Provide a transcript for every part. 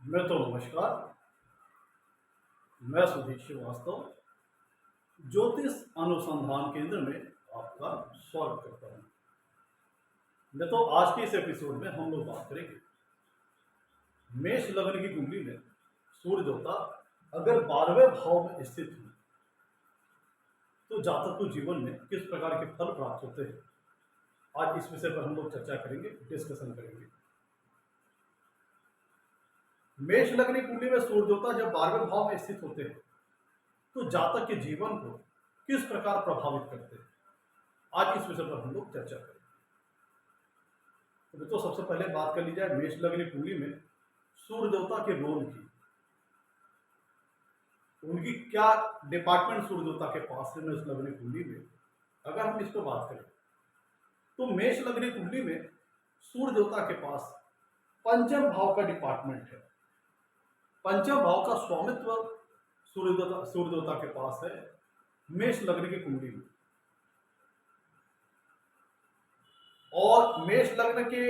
मैं तो नमस्कार। मैं सुधीर श्रीवास्तव ज्योतिष अनुसंधान केंद्र में आपका स्वागत करता हूँ। मैं तो आज के इस एपिसोड में हम लोग बात करेंगे मेष लग्न की कुंडली में सूर्य देवता अगर 12वें भाव में स्थित हो तो जातक को जीवन में किस प्रकार के फल प्राप्त होते हैं। आज इस विषय पर हम लोग चर्चा करेंगे, डिस्कशन करेंगे। मेष लग्न की कुंडली में सूर्य देवता जब 12वें भाव में स्थित होते हैं तो जातक के जीवन को किस प्रकार प्रभावित करते हैं, आज इस विषय पर हम लोग चर्चा करेंगे। तो सबसे पहले बात कर ली जाए मेष लग्न की कुंडली में सूर्य देवता के रोल की। उनकी क्या डिपार्टमेंट सूर्य देवता के पास है मेष लग्न की कुंडली में। अगर हम इस पर बात करें तो मेष लग्न की कुंडली में सूर्य देवता के पास पंचम भाव का डिपार्टमेंट है। पंचम भाव का स्वामित्व सूर्य देवता के पास है मेष लग्न की कुंडली में। और मेष लग्न के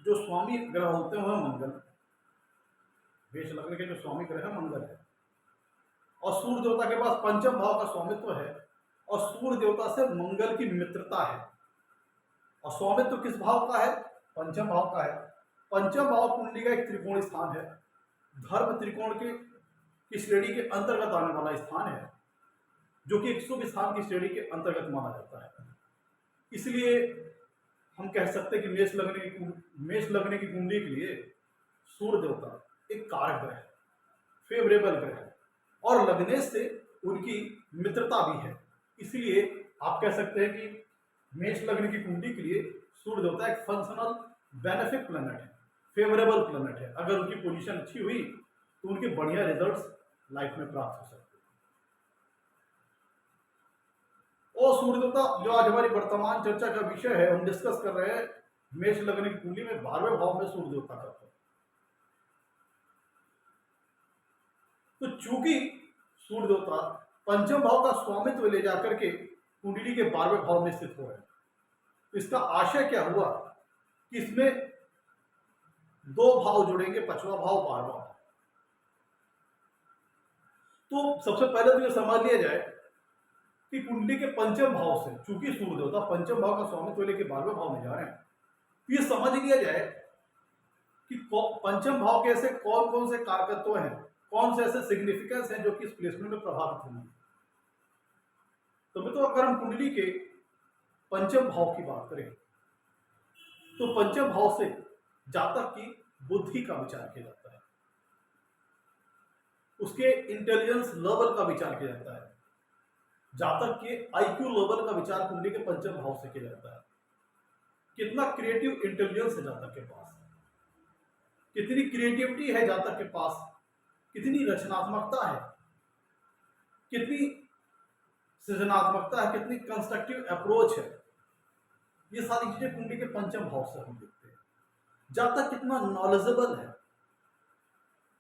जो स्वामी ग्रह होते हैं वह मंगल। मेष लग्न के जो स्वामी ग्रह है मंगल है और सूर्य देवता के पास पंचम भाव का स्वामित्व है और सूर्य देवता से मंगल की मित्रता है। और स्वामित्व किस भाव का है? पंचम भाव का है। पंचम भाव कुंडली का एक त्रिकोण स्थान है, धर्म त्रिकोण की श्रेणी के अंतर्गत आने वाला स्थान है, जो कि एक शुभ स्थान की श्रेणी के अंतर्गत माना जाता है। इसलिए हम कह सकते हैं कि मेष लग्न की कुंडली के लिए सूर्य देवता एक कारक ग्रह है, फेवरेबल ग्रह है और लगने से उनकी मित्रता भी है। इसलिए आप कह सकते हैं कि मेष लग्न की कुंडली के लिए सूर्य देवता एक फंक्शनल बेनिफिक प्लैनेट है, फेवरेबल प्लैनेट है। अगर उनकी पोजीशन अच्छी हुई तो उनके बढ़िया रिजल्ट्स लाइफ में प्राप्त हो सकते हैं। और सूर्य देवता जो आज हमारी वर्तमान चर्चा का विषय है, हम डिस्कस कर रहे हैं मेष लग्न की कुंडली में 12वें भाव में सूर्य देवता का। तो चूंकि सूर्य देवता पंचम भाव का स्वामित्व ले जाकर के कुंडली के 12वें भाव में स्थित हो रहे हैं, तो इसका आशय क्या हुआ कि इसमें दो भाव जुड़ेंगे, पांचवा भाव, 12वां भाव। तो सबसे पहले तो यह समझ लिया जाए कि कुंडली के पंचम भाव से, चूंकि सूर्य देवता पंचम भाव का स्वामित्व लेके 12वें भाव में जा रहे हैं, तो ये समझ लिया जाए कि पंचम भाव के ऐसे कौन कौन से कारकत्व हैं, कौन से ऐसे सिग्निफिकेंस हैं जो कि इस प्लेसमेंट में प्रभावित होंगे। तो अगर हम कुंडली के पंचम भाव की बात करें तो पंचम भाव से जातक की बुद्धि का विचार किया जाता है, उसके इंटेलिजेंस लेवल का विचार किया जाता है, जातक के आईक्यू लेवल का विचार कुंडली के पंचम भाव से किया जाता है। कितना क्रिएटिव इंटेलिजेंस है जातक के पास, कितनी क्रिएटिविटी है जातक के पास, कितनी रचनात्मकता है, कितनी सृजनात्मकता है, कितनी कंस्ट्रक्टिव अप्रोच है, ये सारी चीजें कुंडली के पंचम भाव से हम देखते हैं। जातक कितना नॉलेजेबल है,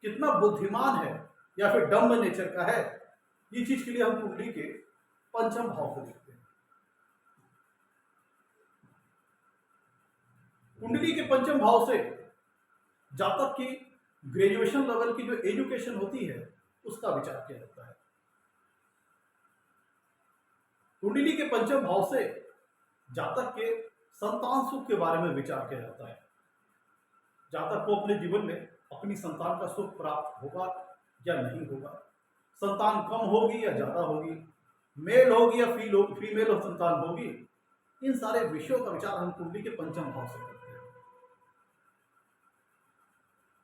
कितना बुद्धिमान है या फिर डम्ब नेचर का है, ये चीज के लिए हम कुंडली के पंचम भाव को देखते हैं। कुंडली के पंचम भाव से जातक की ग्रेजुएशन लेवल की जो एजुकेशन होती है उसका विचार किया जाता है। कुंडली के पंचम भाव से जातक के संतान सुख के बारे में विचार किया जाता है। जातक को अपने जीवन में अपनी संतान का सुख प्राप्त होगा या नहीं होगा, संतान कम होगी या ज्यादा होगी, मेल होगी या फीमेल संतान होगी, इन सारे विषयों का विचार हम कुंडली के पंचम भाव से करते हैं।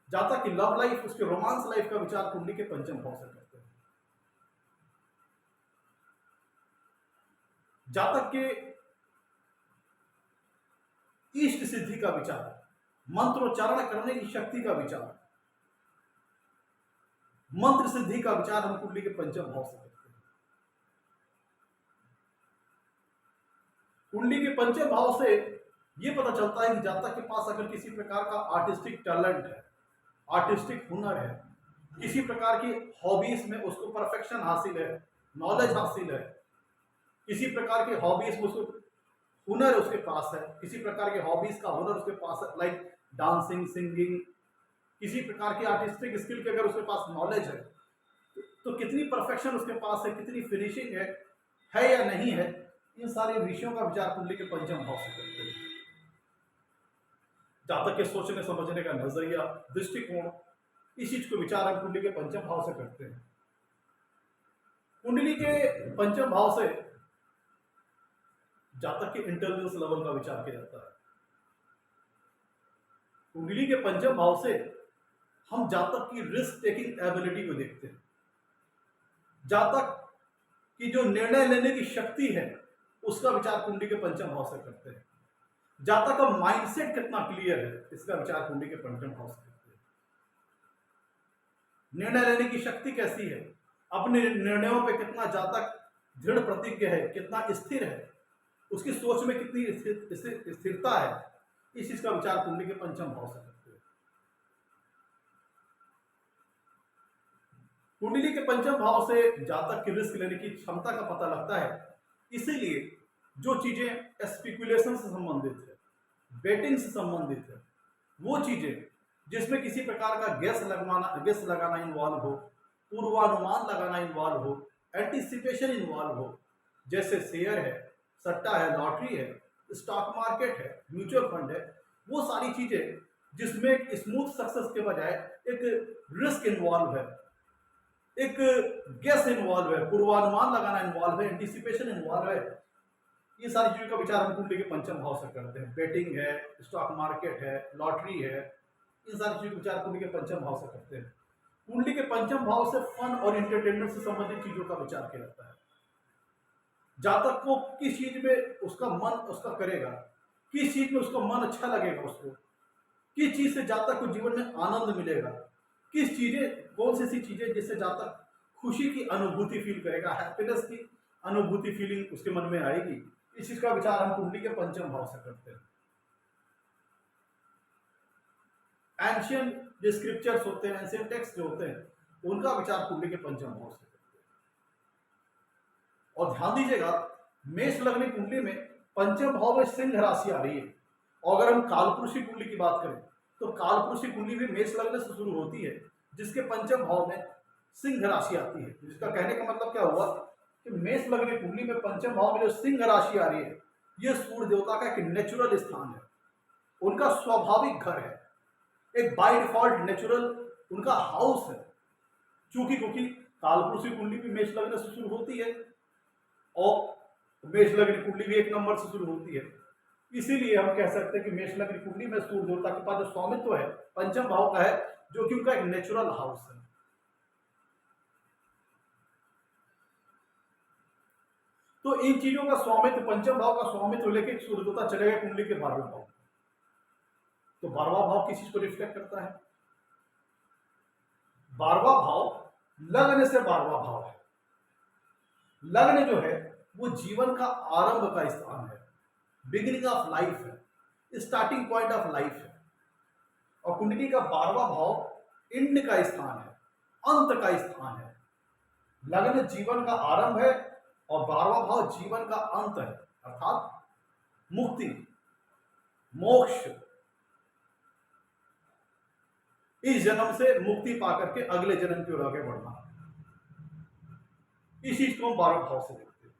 जातक की लव लाइफ, उसके रोमांस लाइफ का विचार कुंडली के पंचम भाव से करते हैं। जातक के इष्ट सिद्धि का विचार, मंत्रोच्चारण करने की शक्ति का विचार, मंत्र सिद्धि का विचार हम कुंडली के पंचम भाव से करते हैं। कुंडली के पंचम भाव से यह पता चलता है कि जातक के पास अगर किसी प्रकार का आर्टिस्टिक टैलेंट है, आर्टिस्टिक हुनर है, किसी प्रकार की हॉबीज में उसको परफेक्शन हासिल है, नॉलेज हासिल है, किसी प्रकार की हॉबीज में उसको हुनर उसके पास है, किसी प्रकार के हॉबीज का हुनर उसके पास है, लाइक डांसिंग, सिंगिंग, किसी प्रकार की आर्टिस्टिक स्किल की अगर उसके पास नॉलेज है तो कितनी परफेक्शन उसके पास है, कितनी फिनिशिंग है या नहीं है, इन सारे विषयों का विचार कुंडली के पंचम भाव से करते हैं। जातक के सोचने समझने का नजरिया, दृष्टिकोण, इस चीज को विचार हम कुंडली के पंचम भाव से करते हैं। कुंडली के पंचम भाव से जातक के इंटेलिजेंस लेवल का विचार किया जाता है। कुंडली के पंचम भाव से हम जातक की रिस्क टेकिंग एबिलिटी को देखते हैं। जातक की जो निर्णय लेने की शक्ति है उसका विचार कुंडली के पंचम भाव से करते हैं। जातक का माइंडसेट कितना क्लियर है इसका विचार कुंडली के पंचम भाव से करते हैं। निर्णय लेने की शक्ति कैसी है, अपने निर्णयों पे कितना जातक दृढ़ प्रतिज्ञ है, कितना स्थिर है, उसकी सोच में कितनी स्थिरता है, इस चीज का विचार कुंडली के पंचम भाव से करते हैं। कुंडली के पंचम भाव से जातक की रिस्क लेने की क्षमता का पता लगता है। इसीलिए जो चीजें स्पेकुलेशन से संबंधित है, बेटिंग से संबंधित है, वो चीजें जिसमें किसी प्रकार का गेस लगाना इन्वॉल्व हो, पूर्वानुमान लगाना इन्वॉल्व हो, एंटीसिपेशन इन्वॉल्व हो, जैसे शेयर है, सट्टा है, लॉटरी है, स्टॉक मार्केट है, म्यूचुअल फंड है, वो सारी चीजें जिसमें एक स्मूथ सक्सेस के बजाय एक रिस्क इन्वॉल्व है, एक गेस इन्वॉल्व है, पूर्वानुमान लगाना इन्वॉल्व है, एंटीसिपेशन इन्वॉल्व है, ये सारी चीजों का विचार हम कुंडली के पंचम भाव से करते हैं। बेटिंग है, स्टॉक मार्केट है, लॉटरी है, इन सारी चीजों का विचार कुंडली के पंचम भाव से करते हैं। कुंडली के पंचम भाव से फन और एंटरटेनमेंट से संबंधित चीजों का विचार किया जाता है। जातक को किस चीज में उसका मन उसका करेगा, किस चीज में उसका मन अच्छा लगेगा, उसको किस चीज से जातक को जीवन में आनंद मिलेगा, किस चीजें, कौन सी ऐसी चीजें जिससे जातक खुशी की अनुभूति फील करेगा, हैप्पीनेस की अनुभूति फीलिंग उसके मन में आएगी, इस चीज का विचार हम कुंडली के पंचम भाव से करते हैं। एंशियंट जो स्क्रिप्चर्स होते हैं, एंशियंट टेक्स्ट जो होते हैं, उनका विचार कुंडली के पंचम भाव से करते हैं। और ध्यान दीजिएगा, मेष लग्न कुंडली में पंचम भाव में सिंह राशि आ रही है। और अगर हम कालपुरुषी कुंडली की बात करें तो कालपुरुषी कुंडली भी मेष लग्न से शुरू होती है, जिसके पंचम भाव में सिंह राशि आती है। जिसका कहने का मतलब क्या हुआ कि मेष लग्न कुंडली में पंचम भाव में जो सिंह राशि आ रही है, यह सूर्य देवता का एक नेचुरल स्थान है, उनका स्वाभाविक घर है, एक बाय डिफॉल्ट नेचुरल उनका हाउस है। क्योंकि कालपुरुषी कुंडली भी मेष लग्न से शुरू होती है और मेष लग्न कुंडली भी 1 नंबर से शुरू होती है, इसीलिए हम कह सकते हैं कि मेष लग्न कुंडली में सूर्य देवता के पास जो स्वामित्व है पंचम भाव का है, जो कि उनका एक नेचुरल हाउस है। तो इन चीजों का स्वामित्व, पंचम भाव का स्वामित्व लेके सूर्य देवता चले गए कुंडली के 12वें भाव। तो 12वां भाव किस चीज को रिफ्लेक्ट करता है? 12वां भाव लग्न से 12वां भाव है। लग्न जो है वो जीवन का आरंभ का स्थान है, बिगिनिंग ऑफ लाइफ है, स्टार्टिंग पॉइंट ऑफ लाइफ है। और कुंडली का 12वां भाव एंड का स्थान है, अंत का स्थान है। लग्न जीवन का आरंभ है और 12वां भाव जीवन का अंत है, अर्थात मुक्ति, मोक्ष, इस जन्म से मुक्ति पाकर के अगले जन्म की ओर आगे बढ़ना। इस चीज को हम 12वें भाव से देखते हैं।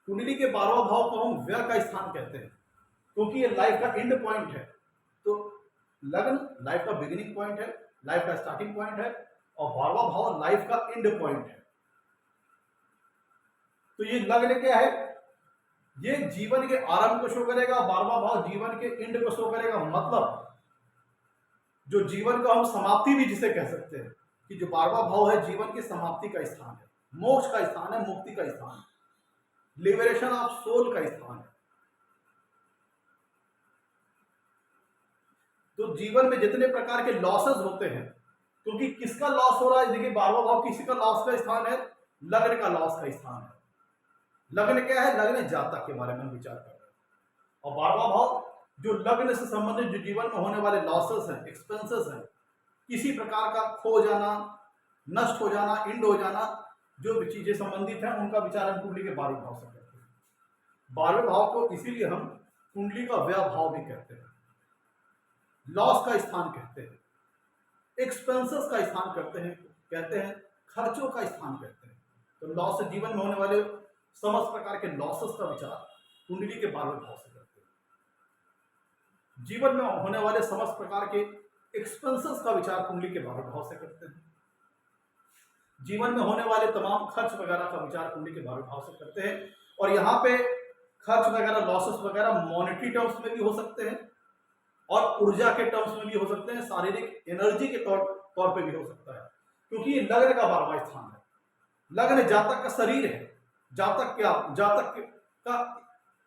कुंडली के 12वां भाव को हम व्यय का स्थान कहते हैं, क्योंकि ये लाइफ का एंड पॉइंट है। तो लग्न लाइफ का बिगिनिंग पॉइंट है, लाइफ का स्टार्टिंग पॉइंट है, और 12वां भाव लाइफ का एंड पॉइंट है। तो ये लग्न क्या है? ये जीवन के आरंभ को शो करेगा, 12वां भाव जीवन के एंड को शो करेगा। मतलब जो जीवन का हम समाप्ति भी जिसे कह सकते हैं, कि जो 12वां भाव है जीवन की समाप्ति का स्थान है, मोक्ष का स्थान है, मुक्ति का स्थान है, लिबरेशन ऑफ सोल का स्थान है। तो जीवन में जितने प्रकार के लॉसेस होते हैं, क्योंकि किसका लॉस हो रहा है? देखिए 12वां भाव किसी का लॉस का स्थान है, लग्न का लॉस का स्थान है। लग्न क्या है? लग्न जातक के बारे में हम विचार कर रहे हैं। और 12वां भाव जो लग्न से संबंधित जो जीवन में होने वाले लॉसेस हैं, एक्सपेंसेस हैं, किसी प्रकार का खो जाना, नष्ट हो जाना, इंड हो जाना, जो भी चीजें संबंधित हैं, उनका विचार हम कुंडली के 12वें भाव से करते हैं। 12वें भाव को इसीलिए हम कुंडली का व्यय भाव भी कहते हैं, लॉस का स्थान कहते हैं, एक्सपेंसेस का स्थान कहते हैं, खर्चों का स्थान कहते हैं। तो लॉस, जीवन में होने वाले समस्त प्रकार के लॉसेस का विचार कुंडली के 12वें भाव से करते हैं। जीवन में होने वाले समस्त प्रकार के एक्सपेंसेस का विचार कुंडली के 12वें भाव से करते हैं। जीवन में होने वाले तमाम खर्च वगैरह का विचार कुंडली के 12वें भाव से करते हैं। और यहाँ पे खर्च वगैरह, लॉसेस वगैरह मॉनेटरी टर्म्स में भी हो सकते हैं और ऊर्जा के टर्म्स में भी हो सकते हैं, शारीरिक एनर्जी के तौर पे भी हो सकता है, क्योंकि ये लग्न का 12वां स्थान है। लग्न जातक का शरीर है, जातक का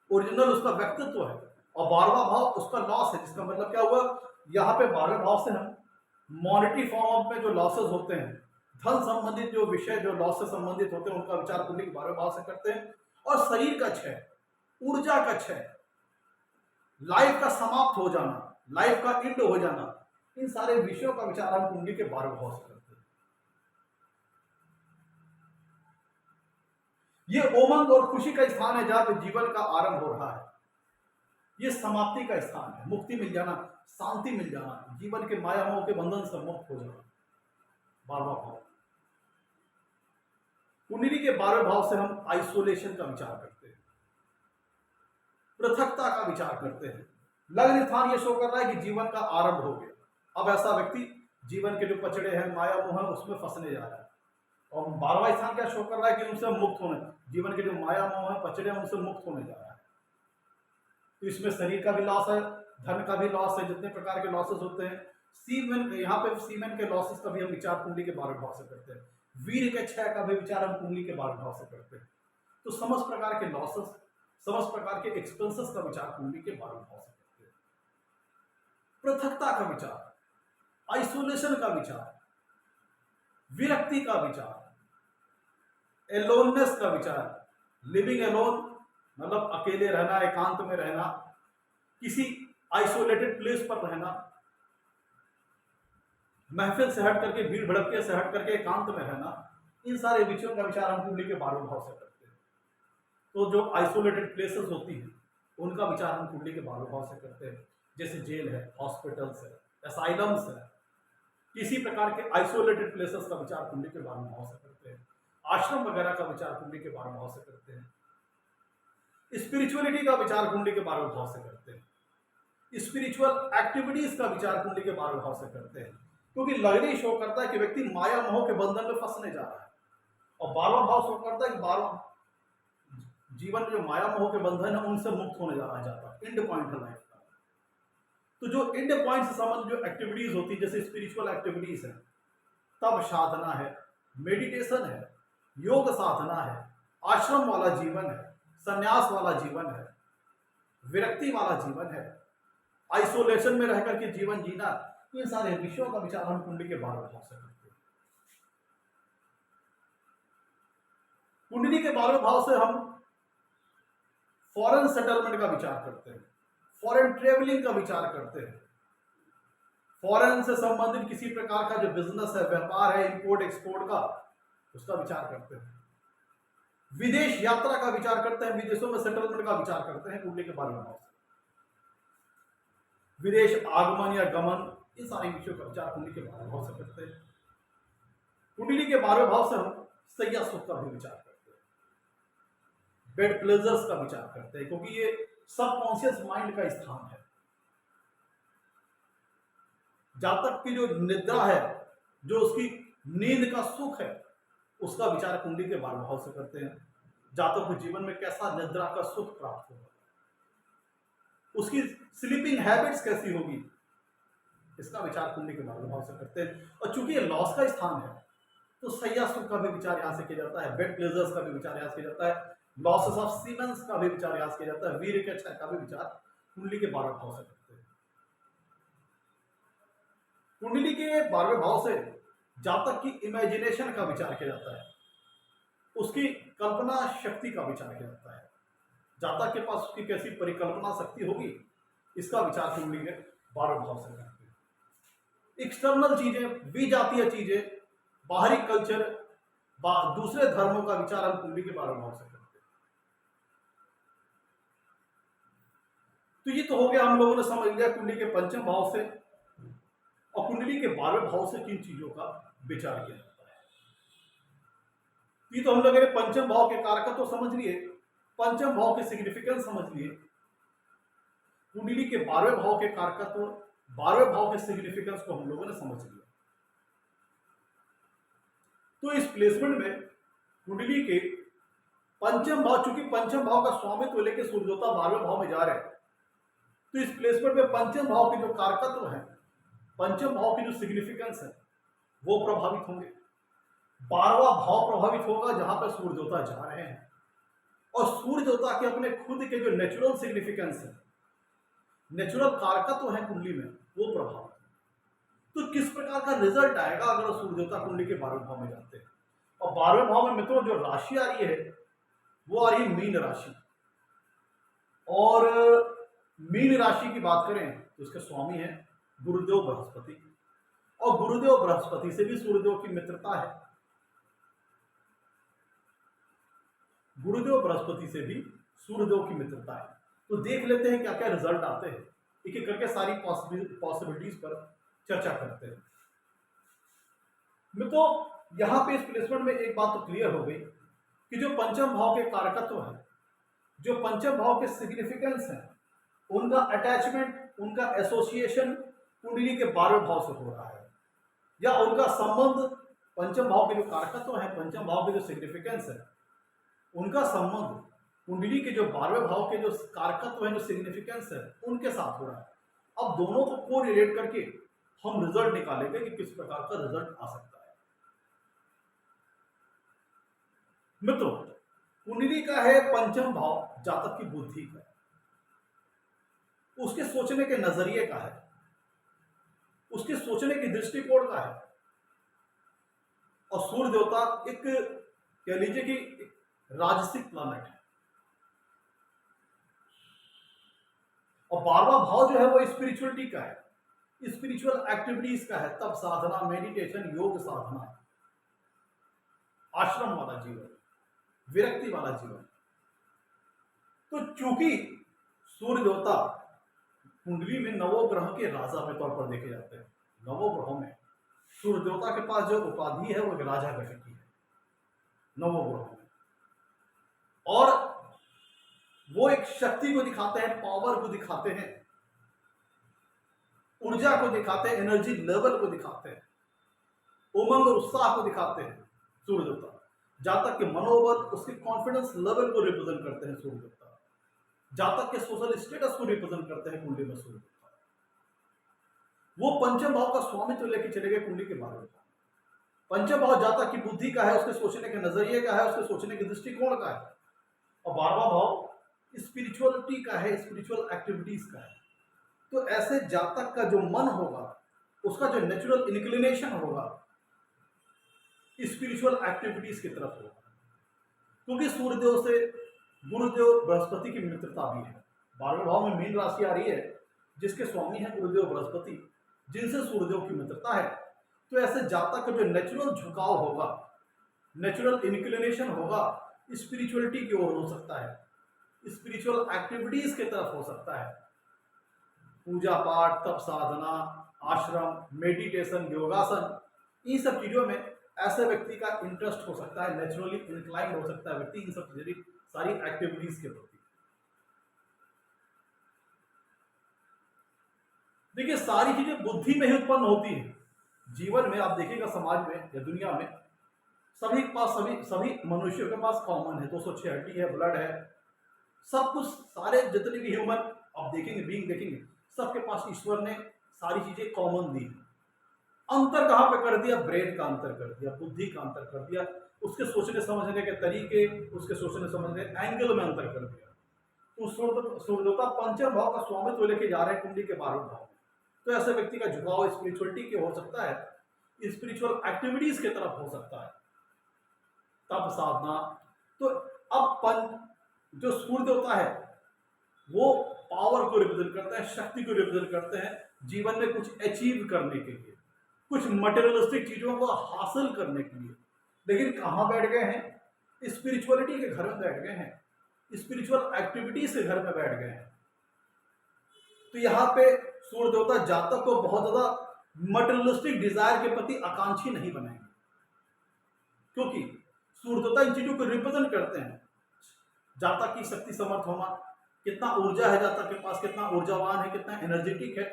ओरिजिनल उसका व्यक्तित्व है, और 12वां भाव उसका लॉस है, जिसका मतलब क्या हुआ, यहाँ पे 12वें भाव से हम मॉनेटरी फॉर्म में जो लॉसेस होते हैं, धन संबंधित जो विषय जो लॉस से संबंधित होते हैं, उनका विचार कुंडली के 12वें भाव से करते हैं। और शरीर का क्षय, ऊर्जा का क्षय, लाइफ का समाप्त हो जाना, लाइफ का एंड हो जाना, इन सारे विषयों का विचार हम कुंडली के 12वें भाव से करते हैं। ये उमंग और खुशी का स्थान है जहां पे जीवन का आरंभ हो रहा है। ये समाप्ति का स्थान है, मुक्ति मिल जाना, शांति मिल जाना, जीवन के माया मोह के बंधन से मुक्त हो जाना, 12वां भाव। कुंडली के 12वें भाव से हम आइसोलेशन का विचार करते हैं, पृथकता का विचार करते हैं। लग्न स्थान ये शो कर रहा है कि जीवन का आरंभ हो गया। अब ऐसा व्यक्ति जीवन के जो पचड़े हैं, माया मोह है, उसमें फंसने जा रहा है। और 12वां स्थान क्या शो कर रहा है कि उनसे मुक्त होने, जीवन के जो माया मोह है, पचड़े हैं, उनसे मुक्त होने जा रहा है। तो इसमें शरीर का भी लॉस है, धन का भी लॉस है, जितने प्रकार के लॉसेस होते हैं। सीमेन, यहाँ पे सीमेन के लॉसेस का भी हम विचार कुंडली के 12वें भाव से करते हैं। वीर के क्षय का भी विचार हम कुंडली के 12वें भाव से करते हैं। तो समस्त प्रकार के लॉसेस, समस्त प्रकार के एक्सपेंसेस का विचार कुंडली के 12वें भाव से करते हैं। पृथकता का विचार, आइसोलेशन का विचार, विरक्ति का विचार, एलोननेस का विचार, लिविंग एलोन मतलब अकेले रहना, एकांत में रहना, किसी आइसोलेटेड प्लेस पर रहना, महफिल से हट करके, भीड़ भड़के से हट करके एकांत में रहना, इन सारे विषयों का विचार हम कुंडली के 12वें भाव से करते हैं। तो जो आइसोलेटेड प्लेसेस होती हैं, उनका विचार हम कुंडली के 12वें भाव से करते हैं, जैसे जेल है, हॉस्पिटल्स है, असाइलम्स है, किसी प्रकार के आइसोलेटेड प्लेसेस का विचार कुंडली के 12वें भाव से करते हैं। आश्रम वगैरह का विचार कुंडली के 12वें भाव से करते हैं। स्पिरिचुअलिटी का विचार कुंडली के 12वें भाव से करते हैं। स्पिरिचुअल एक्टिविटीज का विचार कुंडली के 12वें भाव से करते हैं, क्योंकि लग्न शो करता है कि व्यक्ति माया मोह के बंधन में फंसने जा रहा है, और 12वां भाव शो करता है कि 12वां जीवन में जो माया मोह के बंधन है, उनसे मुक्त होने जा रहा है, एंड पॉइंट है लाइफ का। तो जो एंड पॉइंट से संबंधित जो एक्टिविटीज होती है, जैसे स्पिरिचुअल एक्टिविटीज है, तप साधना है, मेडिटेशन है, योग साधना है, आश्रम वाला जीवन है, संन्यास वाला जीवन है, विरक्ति वाला जीवन है, आइसोलेशन में रहकर के जीवन जीना, इन सारे विषयों का विचार हम कुंडली के 12वें भाव से करते हैं। कुंडली के 12वें भाव से हम फॉरेन सेटलमेंट का विचार करते हैं, फॉरेन ट्रेवलिंग का विचार करते हैं, फॉरेन से संबंधित किसी प्रकार का जो बिजनेस है, व्यापार है, इंपोर्ट एक्सपोर्ट का, उसका विचार करते हैं। विदेश यात्रा का विचार करते हैं, विदेशों में सेटलमेंट का विचार करते हैं कुंडली के 12वें भाव से। विदेश आगमन या गमन, इन सारे विषयों का विचार कुंडली के 12वें भाव से करते हैं। कुंडली के 12वें भाव से हम सैया सुख का भी विचार करते हैं, बेड प्लेजर्स का विचार करते हैं, क्योंकि ये सबकॉन्शियस माइंड का स्थान है। जातक की जो निद्रा है, जो उसकी नींद का सुख है, उसका विचार कुंडली के 12वें भाव से करते हैं। जातक को जीवन में कैसा निद्रा का सुख प्राप्त होगा, उसकी स्लीपिंग हैबिट्स कैसी होगी, इसका विचार कुंडली के 12वें भाव से करते हैं। और चूंकि ये लॉस का स्थान है, तो सैया सुख का भी विचार यहां से किया जाता है, बेड प्लेजर्स का भी विचार यहां से किया जाता है, लॉसेस ऑफ सीमेंस का भी विचार यहां से किया जाता है, वीर के क्षय का भी विचार कुंडली के 12वें भाव से करते हैं। कुंडली के 12वें भाव से जातक की इमेजिनेशन का विचार किया जाता है, उसकी कल्पना शक्ति का विचार किया जाता है। जातक के पास उसकी कैसी परिकल्पना शक्ति होगी, इसका विचार कुंडली के 12वें भाव से करते हैं। एक्सटर्नल चीजें, विजातीय चीजें, बाहरी कल्चर, दूसरे धर्मों का विचार हम कुंडली के 12वें भाव से करते हैं। तो तो ये तो हो गया, हम लोगों ने समझ लिया कुंडली के पंचम भाव से और कुंडली के 12वें भाव से किन चीजों का विचार किया जाता है। ये तो हम लोगों ने पंचम भाव के कारक तो समझ लिए, पंचम भाव के सिग्निफिकेंस समझ लिए, कुंडली के 12वें भाव के कारकत्व, 12वें भाव के सिग्निफिकेंस को हम लोगों ने समझ लिया। तो इस प्लेसमेंट में कुंडली के पंचम भाव, चूंकि पंचम भाव का स्वामित्व लेके सूर्यदेवता 12वें भाव में जा रहे हैं, तो इस प्लेसमेंट में पंचम भाव के जो कारकत्व है, पंचम भाव की जो सिग्निफिकेंस है, वो प्रभावित होंगे। 12वां भाव प्रभावित होगा जहां पर सूर्य देवता जा रहे हैं, और सूर्य देवता के अपने खुद के जो नेचुरल सिग्निफिकेंस है, नेचुरल कारकत्व है कुंडली में, वो प्रभावित। तो किस प्रकार का रिजल्ट आएगा अगर सूर्य देवता कुंडली के 12वें भाव में जाते हैं। और 12वें भाव में मित्रों जो राशि आ रही है वो आ रही है मीन राशि, और मीन राशि की बात करें तो इसके स्वामी है गुरुदेव बृहस्पति, और गुरुदेव बृहस्पति से भी सूर्यदेव की मित्रता है, गुरुदेव बृहस्पति से भी सूर्यदेव की मित्रता है। तो देख लेते हैं क्या क्या रिजल्ट आते हैं, एक एक करके सारी पॉसिबिलिटीज पर चर्चा करते हैं। मित्रों यहां पे इस प्लेसमेंट में एक बात तो क्लियर हो गई कि जो पंचम भाव के कारकत्व है, जो पंचम भाव के सिग्निफिकेंस है, उनका अटैचमेंट, उनका एसोसिएशन कुंडली के 12वें भाव से हो रहा है, या उनका संबंध, पंचम भाव के जो कारकत्व है, पंचम भाव के जो सिग्निफिकेंस है, उनका संबंध कुंडली के जो 12वें भाव के जो कारकत्व है, जो सिग्निफिकेंस है, उनके साथ हो रहा है। अब दोनों को कोरिलेट करके हम रिजल्ट निकालेंगे कि किस प्रकार का रिजल्ट आ सकता है। मित्रों कुंडली का है पंचम भाव जातक की बुद्धि का, उसके सोचने के नजरिए का है, उसके सोचने की दृष्टिकोण का है। और सूर्य देवता एक कह लीजिए कि राजसिक प्लैनेट है, और 12वां भाव जो है वो स्पिरिचुअलिटी का है, स्पिरिचुअल एक्टिविटीज का है, तप साधना, मेडिटेशन, योग साधना, आश्रम वाला जीवन, विरक्ति वाला जीवन। तो चूंकि सूर्य देवता कुंडली में नवोग्रह के राजा के तौर पर देखे जाते हैं, नवोग्रहों में सूर्य देवता के पास जो उपाधि है वो एक राजा ग्रह की है नवोग्रहों में, और वो एक शक्ति को दिखाते हैं, पावर को दिखाते हैं, ऊर्जा को दिखाते हैं, एनर्जी लेवल को दिखाते हैं, उमंग और उत्साह को दिखाते हैं सूर्य देवता। जातक के मनोबल, उसके कॉन्फिडेंस लेवल को रिप्रेजेंट करते हैं सूर्य देवता। जातक के सोशल स्टेटस को रिप्रेजेंट करते हैं कुंडली में सूर्य देवता। वो पंचम भाव का स्वामित्व लेके चले गए कुंडली के 12वें भाव। पंचम भाव जातक की बुद्धि का है, उसके सोचने के नजरिए का है, उसके सोचने के दृष्टिकोण का है, और 12वां भाव स्पिरिचुअलिटी का है, स्पिरिचुअल एक्टिविटीज का है। तो ऐसे जातक का जो मन होगा, उसका जो नेचुरल इंक्लिनेशन होगा स्पिरिचुअल एक्टिविटीज की तरफ होगा, क्योंकि सूर्यदेव से गुरुदेव बृहस्पति की मित्रता भी है। 12वें भाव में मीन राशि आ रही है जिसके स्वामी है गुरुदेव बृहस्पति, जिनसे सूर्यदेव की मित्रता है। तो ऐसे जातक का जो नेचुरल झुकाव होगा, नेचुरल इंक्लिनेशन होगा, स्पिरिचुअलिटी की ओर हो सकता है, स्पिरिचुअल एक्टिविटीज की तरफ हो सकता है, पूजा पाठ, तप साधना, आश्रम, मेडिटेशन, योगासन, इन सब चीजों में ऐसे व्यक्ति का इंटरेस्ट हो सकता है, नेचुरली इंक्लाइंड हो सकता है व्यक्ति इन सब सारी एक्टिविटीज के प्रति। देखिए सारी चीजें बुद्धि में ही उत्पन्न होती है। जीवन में आप देखिएगा, समाज में या दुनिया में सभी के पास, सभी मनुष्यों के पास कॉमन है, 206 है, ब्लड है, सब कुछ, सारे जितने भी ह्यूमन आप देखेंगे, बीइंग देखेंगे, सबके पास ईश्वर ने सारी चीजें कॉमन दी। अंतर कहां पे कर दिया? ब्रेन का अंतर कर दिया, बुद्धि का अंतर कर दिया, उसके सोचने समझने के तरीके, उसके सोचने समझने एंगल में अंतर कर दिया। तो सूर्य देवता पंचम भाव का स्वामित्व लेके जा रहे हैं कुंडली के 12वें भाव में। तो ऐसे व्यक्ति का झुकाव स्पिरिचुअलिटी के हो सकता है, स्पिरिचुअल एक्टिविटीज की तरफ हो सकता है, तप साधना। तो अब जो सूर्य देवता है वो पावर को रिप्रेजेंट करते हैं, शक्ति को रिप्रेजेंट करते हैं, जीवन में कुछ अचीव करने के लिए, कुछ मटेरियलिस्टिक चीजों को हासिल करने के लिए। लेकिन कहां बैठ गए हैं? स्पिरिचुअलिटी के घर में बैठ गए हैं, स्पिरिचुअल एक्टिविटीज के घर में बैठ गए हैं। तो यहाँ पे सूर्य देवता जातक को बहुत ज्यादा मटेरियलिस्टिक डिजायर के प्रति आकांक्षी नहीं बनाएंगे, क्योंकि सूर्य देवता इन चीजों को रिप्रेजेंट करते हैं। जातक की शक्ति समर्थ होना, कितना ऊर्जा है जातक के पास, कितना ऊर्जावान है, कितना एनर्जेटिक है,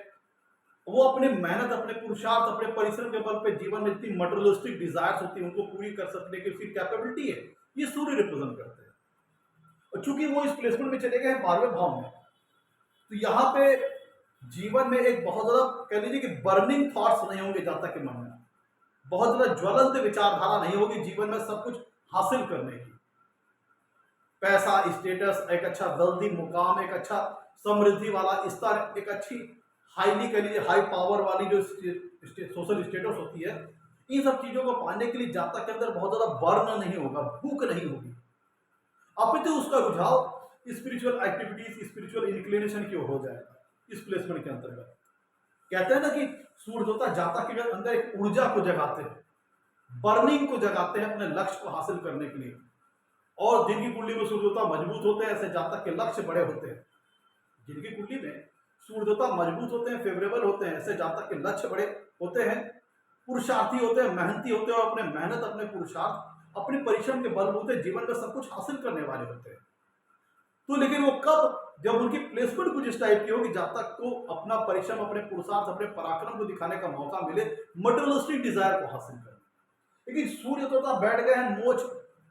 वो अपने मेहनत, अपने पुरुषार्थ, अपने परिश्रम के बल पे जीवन में जितनी मटेरियलिस्टिक डिजायर्स होती है उनको पूरी कर सकने की उसकी कैपेबिलिटी है, ये सूर्य रिप्रेजेंट करते हैं। और चूंकि वो इस प्लेसमेंट में चले गए हैं 12वें भाव में, तो यहाँ पे जीवन में एक बहुत ज्यादा कह लीजिए कि बर्निंग थॉट्स नहीं होंगे जातक के मन में, बहुत ज्यादा ज्वलंत विचारधारा नहीं होगी जीवन में सब कुछ हासिल करने की। पैसा, स्टेटस, एक अच्छा वेल्दी मुकाम, एक अच्छा समृद्धि वाला स्तर, एक अच्छी हाईली कह लीजिए हाई पावर वाली जो सोशल स्टेटस होती है, इन सब चीजों को पाने के लिए जातक के अंदर बहुत ज्यादा बर्न नहीं होगा, भूख नहीं होगी, अपितु उसका रुझाव स्पिरिचुअल एक्टिविटीज, स्पिरिचुअल इंक्लिनेशन की ओर हो जाएगा। इस प्लेसमेंट के अंतर्गत कहते हैं ना कि सूर्य देवता जातक के अंदर एक ऊर्जा को जगाते हैं, बर्निंग को जगाते हैं अपने लक्ष्य को हासिल करने के लिए। और जिनकी कुंडली में सूर्य देवता मजबूत होते हैं, ऐसे जातक के लक्ष्य बड़े होते हैं। जिनकी कुंडली में सूर्य देवता मजबूत होते हैं, फेवरेबल होते हैं, ऐसे जातक के लक्ष्य बड़े होते हैं, पुरुषार्थी होते हैं, मेहनती होते हैं और अपने मेहनत, अपने पुरुषार्थ, अपने परिश्रम के बलबूते जीवन में सब कुछ हासिल करने वाले होते हैं। तो लेकिन वो कब, जब उनकी प्लेसमेंट कुछ इस टाइप की हो कि जातक को अपना परिश्रम, अपने पुरुषार्थ, अपने पराक्रम को दिखाने का मौका मिले मटेरियलिस्टिक डिजायर को हासिल करने। लेकिन सूर्य देवता बैठ गए हैं मोक्ष,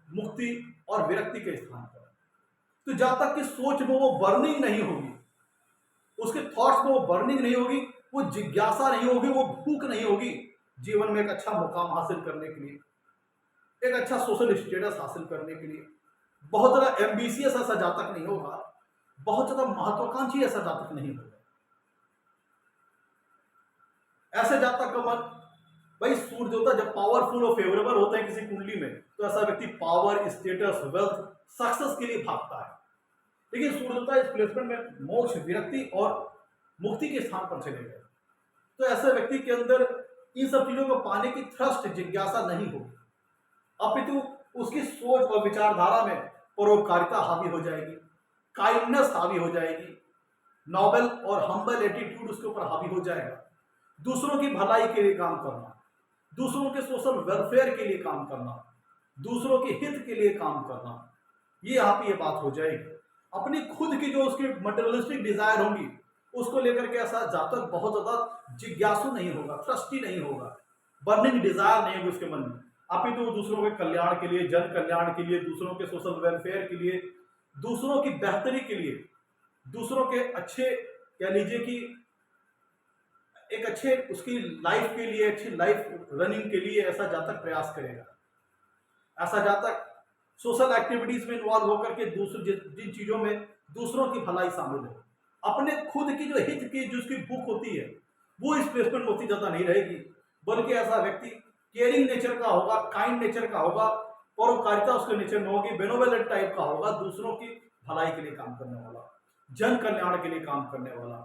मुक्ति और विरक्ति के स्थान पर, तो जातक की सोच में वो बर्निंग नहीं होगी, उसके थॉट्स में वो बर्निंग नहीं होगी, वो जिज्ञासा नहीं होगी, वो भूख नहीं होगी जीवन में एक अच्छा मुकाम हासिल करने के लिए, एक अच्छा सोशल स्टेटस हासिल करने के लिए। बहुत ज्यादा एम्बिशियस ऐसा जातक नहीं होगा, बहुत ज्यादा महत्वाकांक्षी ऐसा जातक नहीं होगा। ऐसे जातक का मन, भाई सूर्य देवता जब पावरफुल और फेवरेबल होते हैं किसी कुंडली में, तो ऐसा व्यक्ति पावर, स्टेटस, वेल्थ, सक्सेस के लिए भागता है। लेकिन सूर्य देवता इस प्लेसमेंट में मोक्ष, विरक्ति और मुक्ति के स्थान पर चले गए, तो ऐसे व्यक्ति के अंदर इन सब चीजों को पाने की थ्रस्ट, जिज्ञासा नहीं होगी, अपितु उसकी सोच और विचारधारा में परोपकारिता हावी हो जाएगी, काइंडनेस हावी हो जाएगी, नॉबल और हम्बल एटीट्यूड उसके ऊपर हावी हो जाएगा। दूसरों की भलाई के लिए काम करना, दूसरों के सोशल वेलफेयर के लिए काम करना, दूसरों के हित के लिए काम करना, ये यहाँ पे ये बात हो जाएगी। अपनी खुद की जो उसकी मटेरियलिस्टिक डिजायर होंगी उसको लेकर के ऐसा जातक बहुत ज्यादा जिज्ञासु नहीं होगा, थ्रस्टी नहीं होगा, बर्निंग डिजायर नहीं होगी उसके मन में, अपितु तो दूसरों के कल्याण के लिए, जन कल्याण के लिए, दूसरों के सोशल वेलफेयर के लिए, दूसरों की बेहतरी के लिए, दूसरों के अच्छे कह लीजिए कि एक अच्छे उसकी लाइफ के लिए, अच्छी लाइफ रनिंग के लिए ऐसा जातक प्रयास करेगा। ऐसा जातक सोशल एक्टिविटीज में इन्वॉल्व होकर के दूसरे जिन चीजों में दूसरों की भलाई शामिल हो, अपने खुद की जो हित की जो उसकी भूख होती है वो इस प्लेसमेंट में होती ज्यादा नहीं रहेगी, बल्कि ऐसा व्यक्ति केयरिंग नेचर का होगा, काइंड नेचर का होगा, परोपकारिता उसके नेचर में होगी, बेनोवेलेंट टाइप का होगा, दूसरों की भलाई के लिए काम करने वाला, जन कल्याण के लिए काम करने वाला।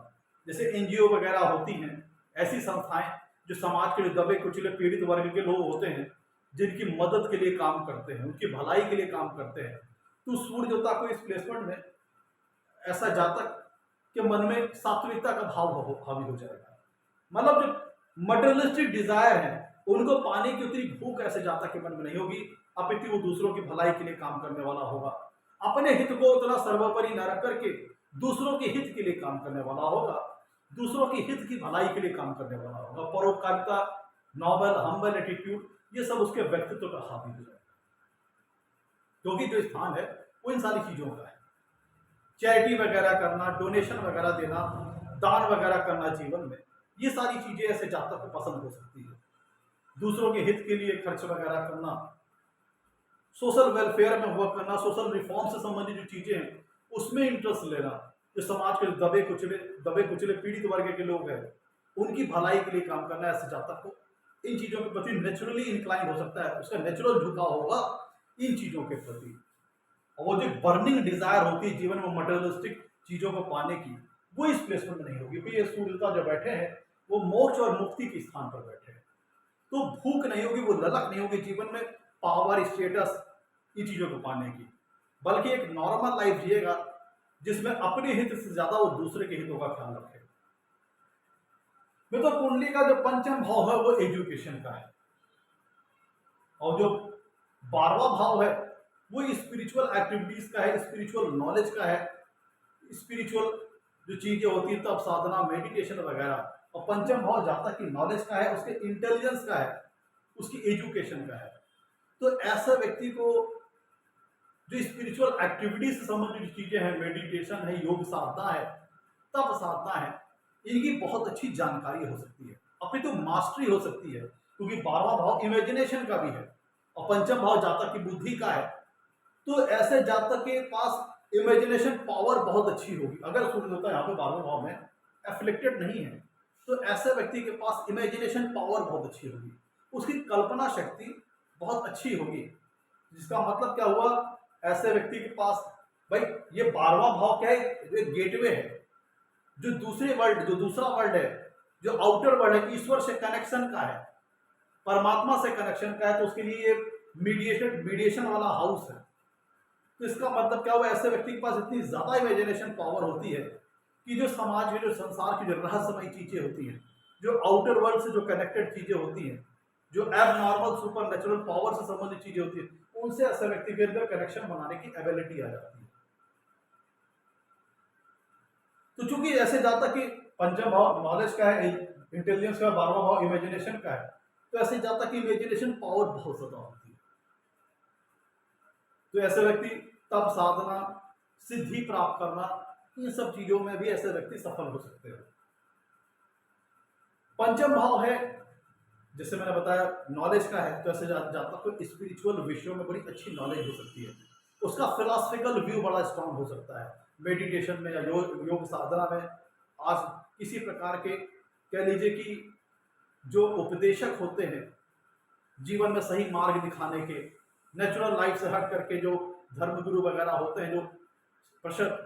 जैसे एनजीओ वगैरह होती हैं, ऐसी संस्थाएं जो समाज के लिए दबे कुचले पीड़ित वर्ग के लोग होते हैं, जिनकी मदद के लिए काम करते हैं, उनकी भलाई के लिए काम करते हैं, तो सूर्य देवता को इस प्लेसमेंट में ऐसा जातक के मन में सात्विकता का भाव हावी हो जाएगा। मतलब जो मटेरियलिस्टिक डिजायर है उनको पाने की उतनी भूख ऐसे जातक के मन में नहीं होगी, अपितु वो दूसरों की भलाई के लिए काम करने वाला होगा, अपने हित को उतना सर्वोपरि न रख करके दूसरों के हित के लिए काम करने वाला होगा, दूसरों के हित की भलाई के लिए काम करने वाला होगा। परोपकारिता, नॉबल, हम्बल एटीट्यूड, ये सब उसके व्यक्तित्व का हावी हो जाएगा, क्योंकि जो स्थान है वो इन सारी चीजों का है। चैरिटी वगैरह करना, डोनेशन वगैरह देना, दान वगैरह करना जीवन में, ये सारी चीजें ऐसे जातक को पसंद हो सकती है। दूसरों के हित के लिए खर्च वगैरह करना, सोशल वेलफेयर में वर्क करना, सोशल रिफॉर्म से संबंधित जो चीजें हैं उसमें इंटरेस्ट लेना, जो समाज के दबे कुचले पीड़ित वर्ग के लोग हैं उनकी भलाई के लिए काम करना, ऐसे जातक को इन चीजों के प्रति नेचुरली इंक्लाइन हो सकता है, उसका नेचुरल झुकाव होगा इन चीजों के प्रति। और वो जो बर्निंग डिजायर होती है जीवन में मटेरियलिस्टिक चीजों को पाने की, वो इस प्लेसमेंट में नहीं होगी। क्योंकि ये सूर्यता जो बैठे हैं वो मोक्ष और मुक्ति के स्थान पर बैठे हैं, तो भूख नहीं होगी, वो ललक नहीं होगी जीवन में पावर, स्टेटस, इन चीजों को पाने की, बल्कि एक नॉर्मल लाइफ जिएगा जिसमें अपने हित से ज्यादा वो दूसरे के हितों का ख्याल रखे। मित्रों कुंडली का जो पंचम भाव है वो एजुकेशन का है, और जो 12वां भाव है वो स्पिरिचुअल एक्टिविटीज का है, स्पिरिचुअल नॉलेज का है, स्पिरिचुअल जो चीजें होती है तब साधना मेडिटेशन वगैरह। और पंचम भाव जहाँ तक की नॉलेज का है, उसके इंटेलिजेंस का है, उसकी एजुकेशन का है। तो ऐसा व्यक्ति को जो स्पिरिचुअल एक्टिविटीज से संबंधित चीजें हैं, मेडिटेशन है, योग साधना है, तप साधना है, इनकी बहुत अच्छी जानकारी हो सकती है, अपनी तो मास्टरी हो सकती है, क्योंकि 12वां भाव इमेजिनेशन का भी है और पंचम भाव जातक की बुद्धि का है। तो ऐसे जातक के पास इमेजिनेशन पावर बहुत अच्छी होगी। अगर सूर्य देवता यहाँ पे 12वें भाव में एफ्लिक्टेड नहीं है तो ऐसे व्यक्ति के पास इमेजिनेशन पावर बहुत अच्छी होगी, उसकी कल्पना शक्ति बहुत अच्छी होगी। जिसका मतलब क्या हुआ, ऐसे व्यक्ति के पास भाई ये 12वां भाव क्या है, ये गेटवे है, जो दूसरे वर्ल्ड, जो दूसरा वर्ल्ड है, जो आउटर वर्ल्ड है, ईश्वर से कनेक्शन का है, परमात्मा से कनेक्शन का है, तो उसके लिए मीडिएशन वाला हाउस है। तो इसका मतलब क्या हुआ, ऐसे व्यक्ति के पास इतनी ज्यादा इमेजिनेशन पावर होती है कि जो समाज में, जो संसार की जो रहस्यमय चीजें होती हैं, जो आउटर वर्ल्ड से जो कनेक्टेड चीजें होती हैं, जो एब नॉर्मल सुपर नेचुरल पावर से संबंधित चीजें होती है, उनसे ऐसे व्यक्ति के अंदर कनेक्शन बनाने की एबिलिटी आ जाती है। तो चूंकि ऐसे जातक कि पंचम भाव नॉलेज का है, इंटेलिजेंस का, 12वां भाव इमेजिनेशन का है, तो ऐसे जातक की इमेजिनेशन पावर बहुत ज्यादा होती है। तो ऐसे व्यक्ति तप साधना, सिद्धि प्राप्त करना, इन सब चीजों में भी ऐसे व्यक्ति सफल हो सकते हैं। पंचम भाव है, जैसे मैंने बताया, नॉलेज का है, तो ऐसे जातक को स्पिरिचुअल विषयों में बड़ी अच्छी नॉलेज हो सकती है, उसका फिलोसफिकल व्यू बड़ा स्ट्रांग हो सकता है। मेडिटेशन में या योग साधना में आज किसी प्रकार के, कह लीजिए कि जो उपदेशक होते हैं जीवन में सही मार्ग दिखाने के, नेचुरल लाइफ से हट करके जो धर्मगुरु वगैरह होते हैं, जो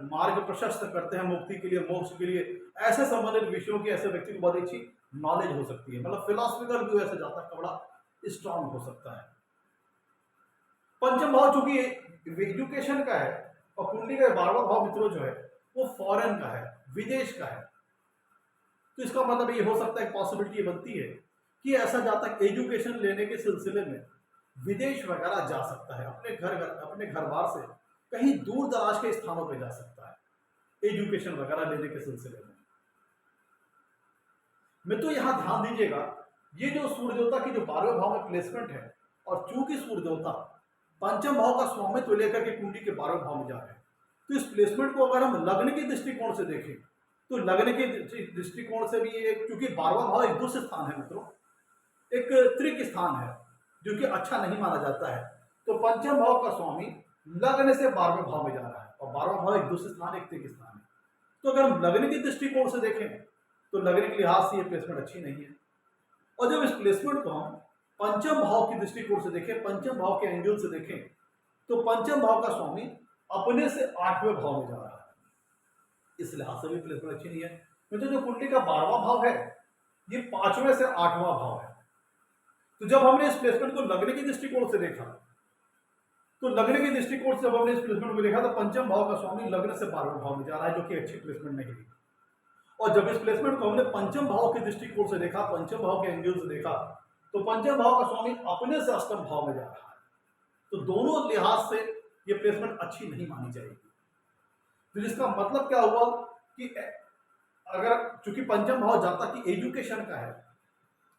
मार्ग प्रशस्त करते हैं मुक्ति के लिए, मोक्ष के लिए, ऐसे संबंधित विषयों की ऐसे व्यक्ति को बहुत अच्छी नॉलेज हो सकती है। मतलब फिलोसफिकल व्यू ऐसे जातक का बड़ा स्ट्रांग हो सकता है। पंचम भाव चूंकि एजुकेशन का है और कुंडली का 12वां भाव मित्रों जो है वो फॉरेन का है, विदेश का है। तो इसका मतलब ये हो सकता है, पॉसिबिलिटी बनती है कि ऐसा जातक एजुकेशन लेने के सिलसिले में विदेश वगैरह जा सकता है, अपने घर बार से कहीं दूर दराज के स्थानों पे जा सकता है एजुकेशन वगैरह लेने के सिलसिले में। मित्रों यहां ध्यान दीजिएगा, ये जो सूर्य देवता की जो 12वें भाव में प्लेसमेंट है, और चूंकि सूर्य देवता पंचम भाव का स्वामित्व लेकर के कुंडली के 12वें भाव में जा रहे हैं, तो इस प्लेसमेंट को अगर हम लग्न के दृष्टिकोण से देखें तो लग्न के दृष्टिकोण से भी ये, क्योंकि 12वां भाव एक दुष्ट स्थान है मित्रों, एक त्रिक स्थान है जो कि अच्छा नहीं माना जाता है। तो पंचम भाव का स्वामी लग्न से 12वें भाव में जा रहा है, और 12वां भाव एक दुष्ट स्थान, एक त्रिक स्थान है। तो अगर हम लग्न के दृष्टिकोण से देखें तो लग्न के लिहाज से ये प्लेसमेंट अच्छी नहीं है। और जब इस प्लेसमेंट को हम पंचम भाव की दृष्टिकोण से देखें, पंचम भाव के एंगल से देखें, तो पंचम भाव का स्वामी अपने से 8वें भाव में जा रहा है, इस लिहाज से भी प्लेसमेंट अच्छी नहीं है। तो जो कुंडली का 12वां भाव है ये 5वें से 8वां भाव है। तो जब हमने इस प्लेसमेंट को लग्न की दृष्टिकोण से देखा, तो लग्न के दृष्टिकोण से जब हमने इस प्लेसमेंट को देखा तो पंचम भाव का स्वामी लग्न से 12वें भाव में जा रहा है, जो कि अच्छी प्लेसमेंट नहीं है। और जब इस प्लेसमेंट को हमने पंचम भाव के दृष्टिकोण से देखा, पंचम भाव के एंगल से देखा, तो पंचम भाव का स्वामी अपने से अष्टम भाव में जा रहा है। तो दोनों लिहाज से ये प्लेसमेंट अच्छी नहीं मानी जाएगी। तो जिसका मतलब क्या हुआ कि अगर चूंकि पंचम भाव जातक की एजुकेशन का है,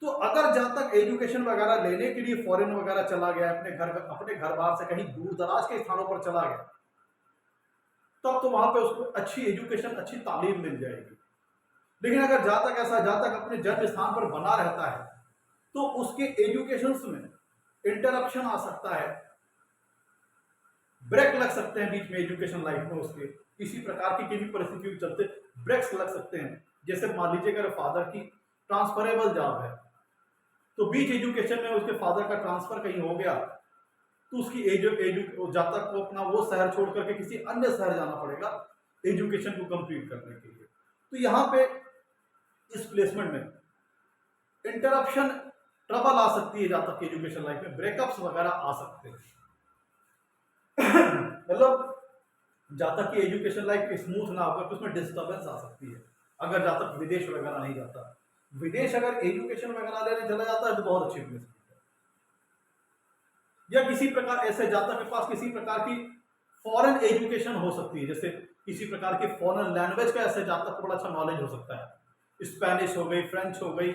तो अगर जातक एजुकेशन वगैरह लेने के लिए फॉरेन वगैरह चला गया, अपने घर बार से कहीं दूर दराज के स्थानों पर चला गया, तब तो वहां पे उसको अच्छी एजुकेशन, अच्छी तालीम मिल जाएगी। लेकिन अगर जातक अपने जन्म स्थान पर बना रहता है, तो उसके एजुकेशन में इंटरप्शन आ सकता है, ब्रेक लग सकते हैं बीच में एजुकेशन लाइफ में, उसके किसी प्रकार की किसी परिस्थिति के चलते ब्रेक्स लग सकते हैं। जैसे मान लीजिए अगर फादर की ट्रांसफरेबल जॉब है, तो बीच एजुकेशन में उसके फादर का ट्रांसफर कहीं हो गया, तो उसकी जातक को अपना वो शहर छोड़ करके किसी अन्य शहर जाना पड़ेगा एजुकेशन को कंप्लीट करने के लिए। तो यहाँ पे इस प्लेसमेंट में इंटरप्शन, ट्रबल आ सकती है जातक की एजुकेशन लाइफ में, ब्रेकअप्स वगैरह आ सकते हैं। मतलब जातक की एजुकेशन लाइफ स्मूथ ना होकर उसमें डिस्टर्बेंस आ सकती है अगर जातक विदेश वगैरह नहीं जाता। विदेश अगर एजुकेशन वगैरह लेने चला जाता है तो बहुत अच्छी प्लेसमेंट है। या किसी प्रकार ऐसे जातक के पास किसी प्रकार की फॉरेन एजुकेशन हो सकती है, जैसे किसी प्रकार की फॉरेन लैंग्वेज का ऐसे जातक को बड़ा अच्छा नॉलेज हो सकता है, स्पेनिश हो गई, फ्रेंच हो गई,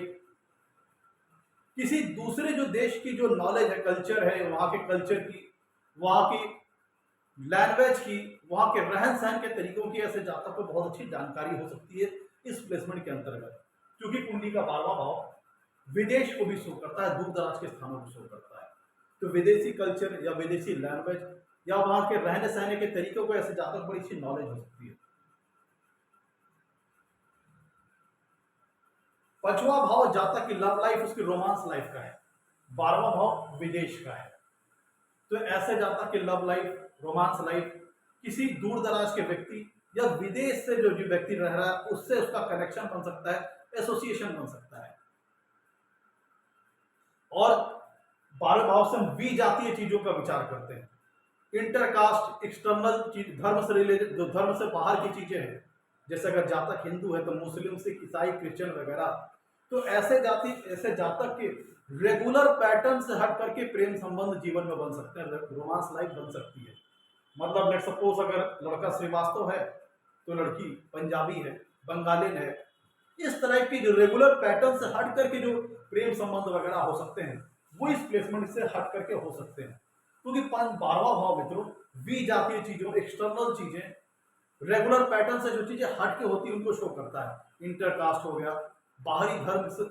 किसी दूसरे जो देश की जो नॉलेज है, कल्चर है, वहां के कल्चर की, वहां की लैंग्वेज की, वहां के रहन सहन के तरीकों की ऐसे जातक को बहुत अच्छी जानकारी हो सकती है इस प्लेसमेंट के अंतर्गत। क्योंकि कुंडली का 12वां भाव विदेश को भी शो करता है, दूर दराज के स्थानों को शो करता है, तो विदेशी कल्चर या विदेशी लैंग्वेज या वहां के रहने सहने के तरीकों को ऐसे जातक बड़ी अच्छी नॉलेज हो सकती है। 5वां भाव जातक की लव लाइफ, उसकी रोमांस लाइफ का है। 12वां भाव विदेश का है। तो ऐसे जातक की लव लाइफ, रोमांस लाइफ, किसी दूर दराज के व्यक्ति या विदेश से जो व्यक्ति रह रहा है उससे उसका कनेक्शन बन सकता है, एसोसिएशन बन सकता है। और 12 भाव से हम विजातीय चीजों का विचार करते हैं, इंटरकास्ट, एक्सटर्नल चीज, धर्म से रिलेटेड, जो धर्म से बाहर की चीजें हैं, जैसे अगर जातक हिंदू है तो मुस्लिम, सिख, ईसाई, क्रिश्चियन वगैरह। तो ऐसे जातक के रेगुलर पैटर्न से हट करके प्रेम संबंध जीवन में बन सकते हैं, रोमांस लाइफ बन सकती है। मतलब लेट सपोज अगर लड़का श्रीवास्तव है तो लड़की पंजाबी है, बंगालिन है, इस तरह की जो रेगुलर पैटर्न से हट करके जो प्रेम संबंध वगैरह हो सकते हैं वो इस प्लेसमेंट से हट करके हो सकते हैं। क्योंकि 12वां भाव मित्रों विजातीय चीजों, एक्सटर्नल चीजें, रेगुलर पैटर्न से जो चीजें हट के होती है उनको शो करता है। इंटरकास्ट हो गया, बाहरी धर्म से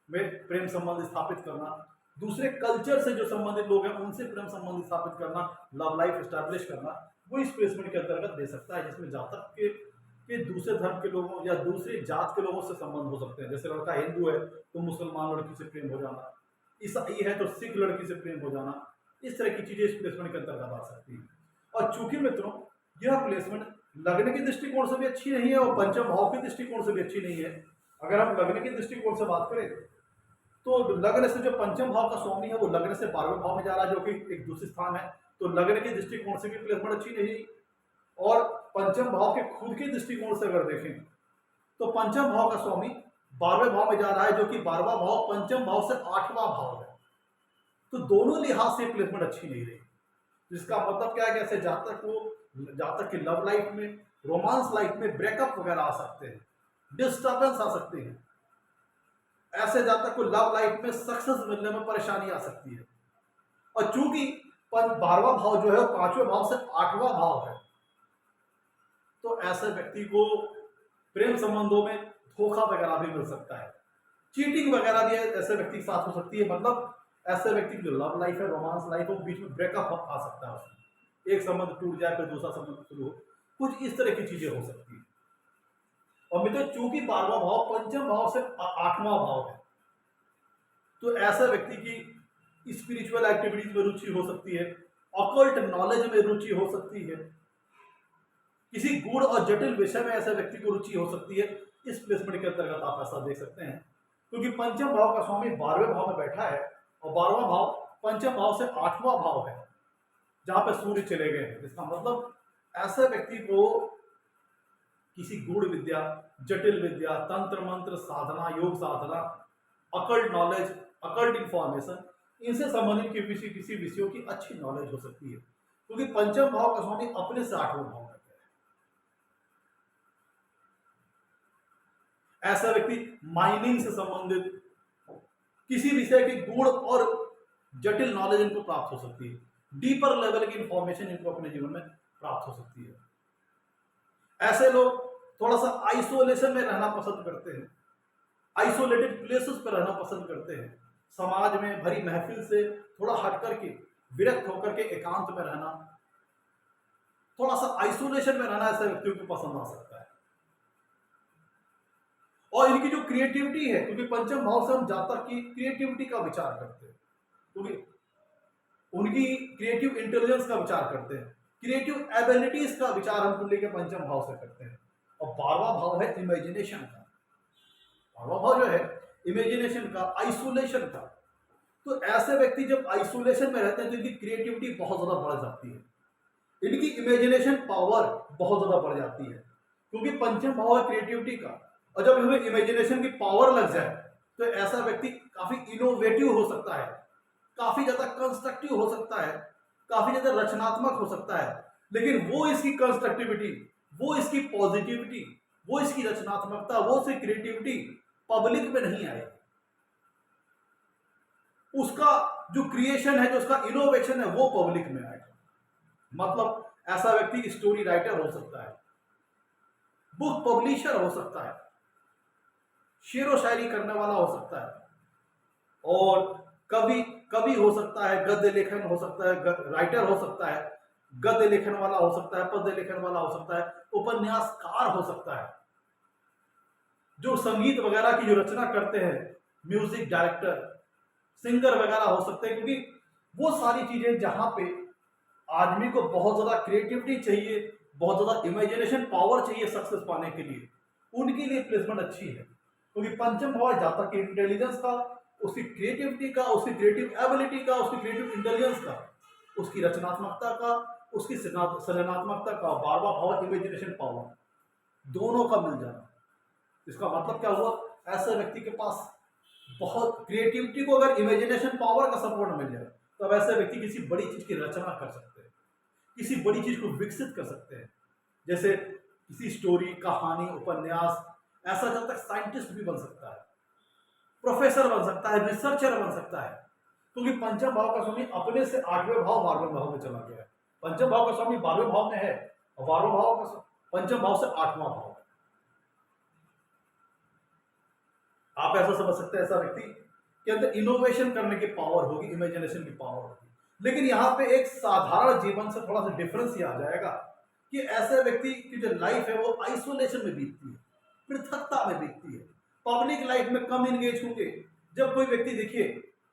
में प्रेम संबंध स्थापित करना, दूसरे कल्चर से जो संबंधित लोग हैं उनसे प्रेम संबंध स्थापित करना, लव लाइफ एस्टैब्लिश करना, वो इस प्लेसमेंट के अंतर्गत दे सकता है, जिसमें जातक के दूसरे धर्म के लोगों या दूसरी जात के लोगों से संबंध हो सकते हैं। जैसे लड़का हिंदू है तो मुसलमान लड़की से प्रेम हो जाना, ईसाई है तो सिख लड़की से प्रेम हो जाना, इस तरह की चीजें इस प्लेसमेंट के अंतर्गत आ सकती है। और चूंकि मित्रों यह प्लेसमेंट लगने के दृष्टिकोण से भी अच्छी नहीं है और पंचम भाव के दृष्टिकोण से भी अच्छी नहीं है। अगर हम लगने के दृष्टिकोण से बात करें तो लग्न से जो पंचम भाव का स्वामी है वो लग्न से 12वें भाव में जा रहा है, जो कि एक दूसरी स्थान है, तो लग्न के दृष्टिकोण से भी प्लेसमेंट अच्छी नहीं। और पंचम भाव के खुद के दृष्टिकोण से अगर देखें तो पंचम भाव का स्वामी 12वें भाव में जा रहा है, जो कि 12वां भाव पंचम भाव से 8वां भाव है। तो दोनों लिहाज से प्लेसमेंट अच्छी नहीं रही, जिसका मतलब क्या है कि ऐसे जातक की लव लाइफ में, रोमांस लाइफ में ब्रेकअप वगैरह आ सकते हैं, डिस्टर्बेंस आ सकते हैं। ऐसे जातक को लव लाइफ में सक्सेस मिलने में परेशानी आ सकती है। और चूंकि 12वां भाव जो है 5वें भाव से 8वां भाव है, तो ऐसे व्यक्ति को प्रेम संबंधों में धोखा वगैरह भी मिल सकता है, चीटिंग वगैरह भी ऐसे व्यक्ति के साथ हो सकती है। मतलब ऐसे व्यक्ति की जो लव लाइफ है, रोमांस लाइफ है, बीच में ब्रेकअप आ सकता है, उसमें एक संबंध टूट जाए फिर दूसरा संबंध शुरू हो, कुछ इस तरह की चीजें हो सकती है। और मित्रों चूंकि 12वां भाव पंचम भाव से 8वां भाव है, तो ऐसे व्यक्ति की स्पिरिचुअल एक्टिविटीज में रुचि हो सकती है, ऑकल्ट नॉलेज में रुचि हो सकती है, किसी गूढ़ और जटिल विषय में ऐसे व्यक्ति को रुचि हो सकती है। इस प्लेसमेंट के अंतर्गत आप ऐसा देख सकते हैं, क्योंकि पंचम भाव का स्वामी 12वें भाव में बैठा है और 12वां भाव पंचम भाव से 8वां भाव है, जहां पे सूर्य चले गए हैं। इसका मतलब ऐसे व्यक्ति को किसी गूढ़ विद्या, जटिल विद्या, तंत्र मंत्र साधना, योग साधना, अकल्ट नॉलेज, अकल्ट इंफॉर्मेशन, इनसे संबंधित किसी विषयों की अच्छी नॉलेज हो सकती है, क्योंकि पंचम भाव का स्वामी अपने से 8वें भाव में है। ऐसा व्यक्ति माइनिंग से संबंधित किसी विषय की गूढ़ और जटिल नॉलेज इनको प्राप्त हो सकती है, डीपर लेवल की इंफॉर्मेशन इनको अपने जीवन में प्राप्त हो सकती है। ऐसे लोग थोड़ा सा आइसोलेशन में रहना पसंद करते हैं, आइसोलेटेड प्लेसेस पर रहना पसंद करते हैं, समाज में भरी महफिल से थोड़ा हट करके, विरक्त होकर के एकांत में रहना, थोड़ा सा आइसोलेशन में रहना ऐसे व्यक्तियों को पसंद आ सकता है। और इनकी जो क्रिएटिविटी है, क्योंकि पंचम भाव से हम जातक की क्रिएटिविटी का विचार करते हैं, क्योंकि उनकी क्रिएटिव इंटेलिजेंस का विचार करते हैं, क्रिएटिव एबिलिटीज का विचार हम कुंडली के पंचम भाव से करते हैं। और 12वां भाव है इमेजिनेशन का, 12वां भाव जो है इमेजिनेशन का, आइसोलेशन का। तो ऐसे व्यक्ति जब आइसोलेशन में रहते हैं तो इनकी क्रिएटिविटी बहुत ज्यादा बढ़ जाती है, इनकी इमेजिनेशन पावर बहुत ज्यादा बढ़ जाती है, क्योंकि पंचम भाव है क्रिएटिविटी का। और जब हमें इमेजिनेशन की पावर लग जाए तो ऐसा व्यक्ति काफी इनोवेटिव हो सकता है, काफी ज्यादा कंस्ट्रक्टिव हो सकता है, काफी ज्यादा रचनात्मक हो सकता है, लेकिन वो इसकी कंस्ट्रक्टिविटी, वो इसकी पॉजिटिविटी, वो इसकी रचनात्मकता, वो इसकी क्रिएटिविटी पब्लिक में नहीं आएगी। उसका जो क्रिएशन है, जो उसका इनोवेशन है, वो पब्लिक में आएगा। मतलब ऐसा व्यक्ति स्टोरी राइटर हो सकता है, बुक पब्लिशर हो सकता है, शेरो शायरी करने वाला हो सकता है, और कवि कवि हो सकता है, गद्य लेखन हो सकता है, राइटर हो सकता है, गद्य लेखन वाला हो सकता है, पद्य लेखन वाला हो सकता है, उपन्यासकार हो सकता है, जो संगीत वगैरह की जो रचना करते हैं, म्यूजिक डायरेक्टर, सिंगर वगैरह हो सकते हैं, क्योंकि वो सारी चीजें जहां पे आदमी को बहुत ज्यादा क्रिएटिविटी चाहिए, बहुत ज्यादा इमेजिनेशन पावर चाहिए सक्सेस पाने के लिए, उनके लिए प्लेसमेंट अच्छी है। क्योंकि पंचम भाव जातक के इंटेलिजेंस का, उसकी क्रिएटिविटी का, उसकी क्रिएटिव एबिलिटी का, उसकी क्रिएटिव इंटेलिजेंस का, उसकी रचनात्मकता का, उसकी सृजनात्मकता का, 12वां भाव इमेजिनेशन पावर, दोनों का मिल जाना। इसका मतलब क्या हुआ, ऐसे व्यक्ति के पास बहुत क्रिएटिविटी को अगर इमेजिनेशन पावर का सपोर्ट मिल जाए, तो अब ऐसे व्यक्ति किसी बड़ी चीज की रचना कर सकते हैं, किसी बड़ी चीज को विकसित कर सकते हैं, जैसे किसी स्टोरी, कहानी, उपन्यास। ऐसा जब तक साइंटिस्ट भी बन सकता है, प्रोफेसर बन सकता है, रिसर्चर बन सकता है, क्योंकि पंचम भाव का स्वामी अपने से 8वें भाव 12वें भाव में चला गया है। पंचम भाव का स्वामी 12वें भाव में है, और 12वां भाव का पंचम भाव से 8वां भाव है। आप ऐसा समझ सकते हैं, ऐसा व्यक्ति के अंदर इनोवेशन करने की पावर होगी, इमेजिनेशन की पावर होगी। लेकिन यहाँ पे एक साधारण जीवन से थोड़ा सा डिफरेंस ये आ जाएगा कि ऐसे व्यक्ति की जो लाइफ है वो आइसोलेशन में बीतती है, पृथकता में बीतती है, पब्लिक लाइफ में कम इंगेज होंगे। जब कोई व्यक्ति देखिए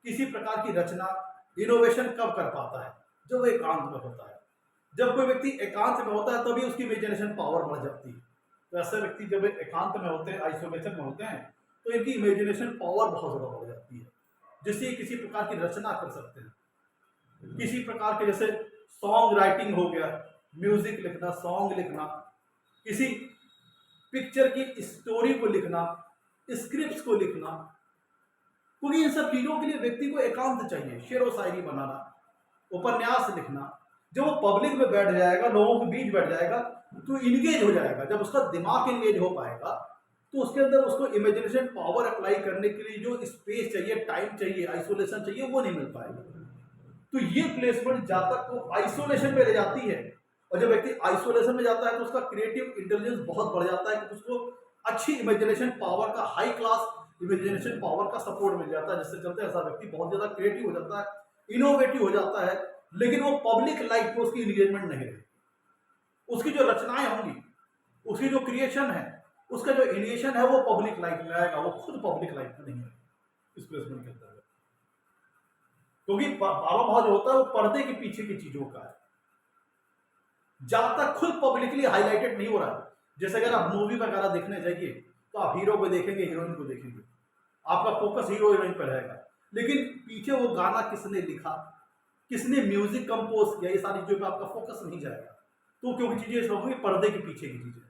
किसी प्रकार की रचना, इनोवेशन कब कर पाता है, जब वो एकांत में होता है। जब कोई व्यक्ति एकांत में होता है तभी उसकी इमेजिनेशन पावर बढ़ जाती है। तो ऐसे व्यक्ति जब एकांत में होते हैं, आइसोलेशन में होते हैं, तो इनकी इमेजिनेशन पावर बहुत ज्यादा बढ़ जाती है, जिससे किसी प्रकार की रचना कर सकते हैं, किसी प्रकार के, जैसे सॉन्ग राइटिंग हो गया, म्यूजिक लिखना, सॉन्ग लिखना, किसी पिक्चर की स्टोरी को लिखना, स्क्रिप्ट्स को लिखना। क्योंकि इन सब चीजों के लिए व्यक्ति को एकांत चाहिए, शेरो शायरी बनाना, उपन्यास लिखना। जब वो पब्लिक में बैठ जाएगा, लोगों के बीच बैठ जाएगा, तो इंगेज हो जाएगा। जब उसका दिमाग इंगेज हो पाएगा, तो उसके अंदर उसको इमेजिनेशन पावर अप्लाई करने के लिए जो स्पेस चाहिए, टाइम चाहिए, आइसोलेशन चाहिए, वो नहीं मिल पाएगा। तो ये प्लेसमेंट जातक को आइसोलेशन में ले जाती है, और जब व्यक्ति आइसोलेशन में जाता है तो उसका क्रिएटिव इंटेलिजेंस बहुत बढ़ जाता है, कि उसको अच्छी इमेजिनेशन पावर का, हाई क्लास इमेजिनेशन पावर का सपोर्ट मिल जाता है, जिससे चलते ऐसा व्यक्ति बहुत ज्यादा क्रिएटिव हो जाता है, इनोवेटिव हो जाता है। लेकिन वो पब्लिक लाइफ में उसकी इंगेजमेंट नहीं रहेगी, उसकी जो रचनाएं होंगी, उसकी जो क्रिएशन है, उसका जो इनिएशन है, वो पब्लिक लाइफ में आएगा, वो खुद पब्लिक लाइफ में नहीं आएगा इस प्लेसमेंट के अंदर। क्योंकि 12वां भाव जो होता है वो पर्दे के पीछे की चीजों का है, जब तक खुद पब्लिकली हाईलाइटेड नहीं हो रहा है। जैसे अगर आप मूवी वगैरह देखने जाइए, तो आप हीरो को देखेंगे, हीरोइन को देखेंगे, आपका फोकस हीरो हीरोइन पर रहेगा, लेकिन पीछे वो गाना किसने लिखा, किसने म्यूजिक कंपोज किया, ये सारी चीजों पर आपका फोकस नहीं जाएगा। तो क्योंकि चीजें होंगी पर्दे के पीछे की चीजें,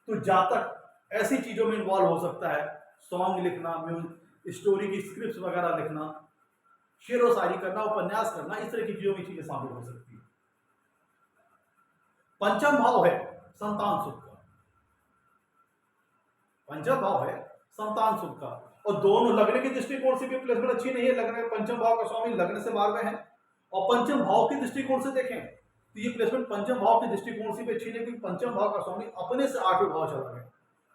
तो जातक ऐसी चीजों में इन्वॉल्व हो सकता है, सॉन्ग लिखना, स्टोरी की स्क्रिप्ट वगैरह लिखना, शेरो शायरी करना, उपन्यास करना, इस तरह की चीजों की चीजें शामिल हो सकती है। पंचम भाव है संतान सुख का, पंचम भाव है संतान सुख का, और दोनों लगने की दृष्टिकोण से भी प्लेसमेंट अच्छी नहीं है। लगने, पंचम भाव का स्वामी लगने से 12वें है, और पंचम भाव की दृष्टिकोण से देखें तो ये प्लेसमेंट पंचम भाव की दृष्टिकोण से भी अच्छी नहीं, क्योंकि पंचम भाव का स्वामी अपने से 8वें भाव चला गया।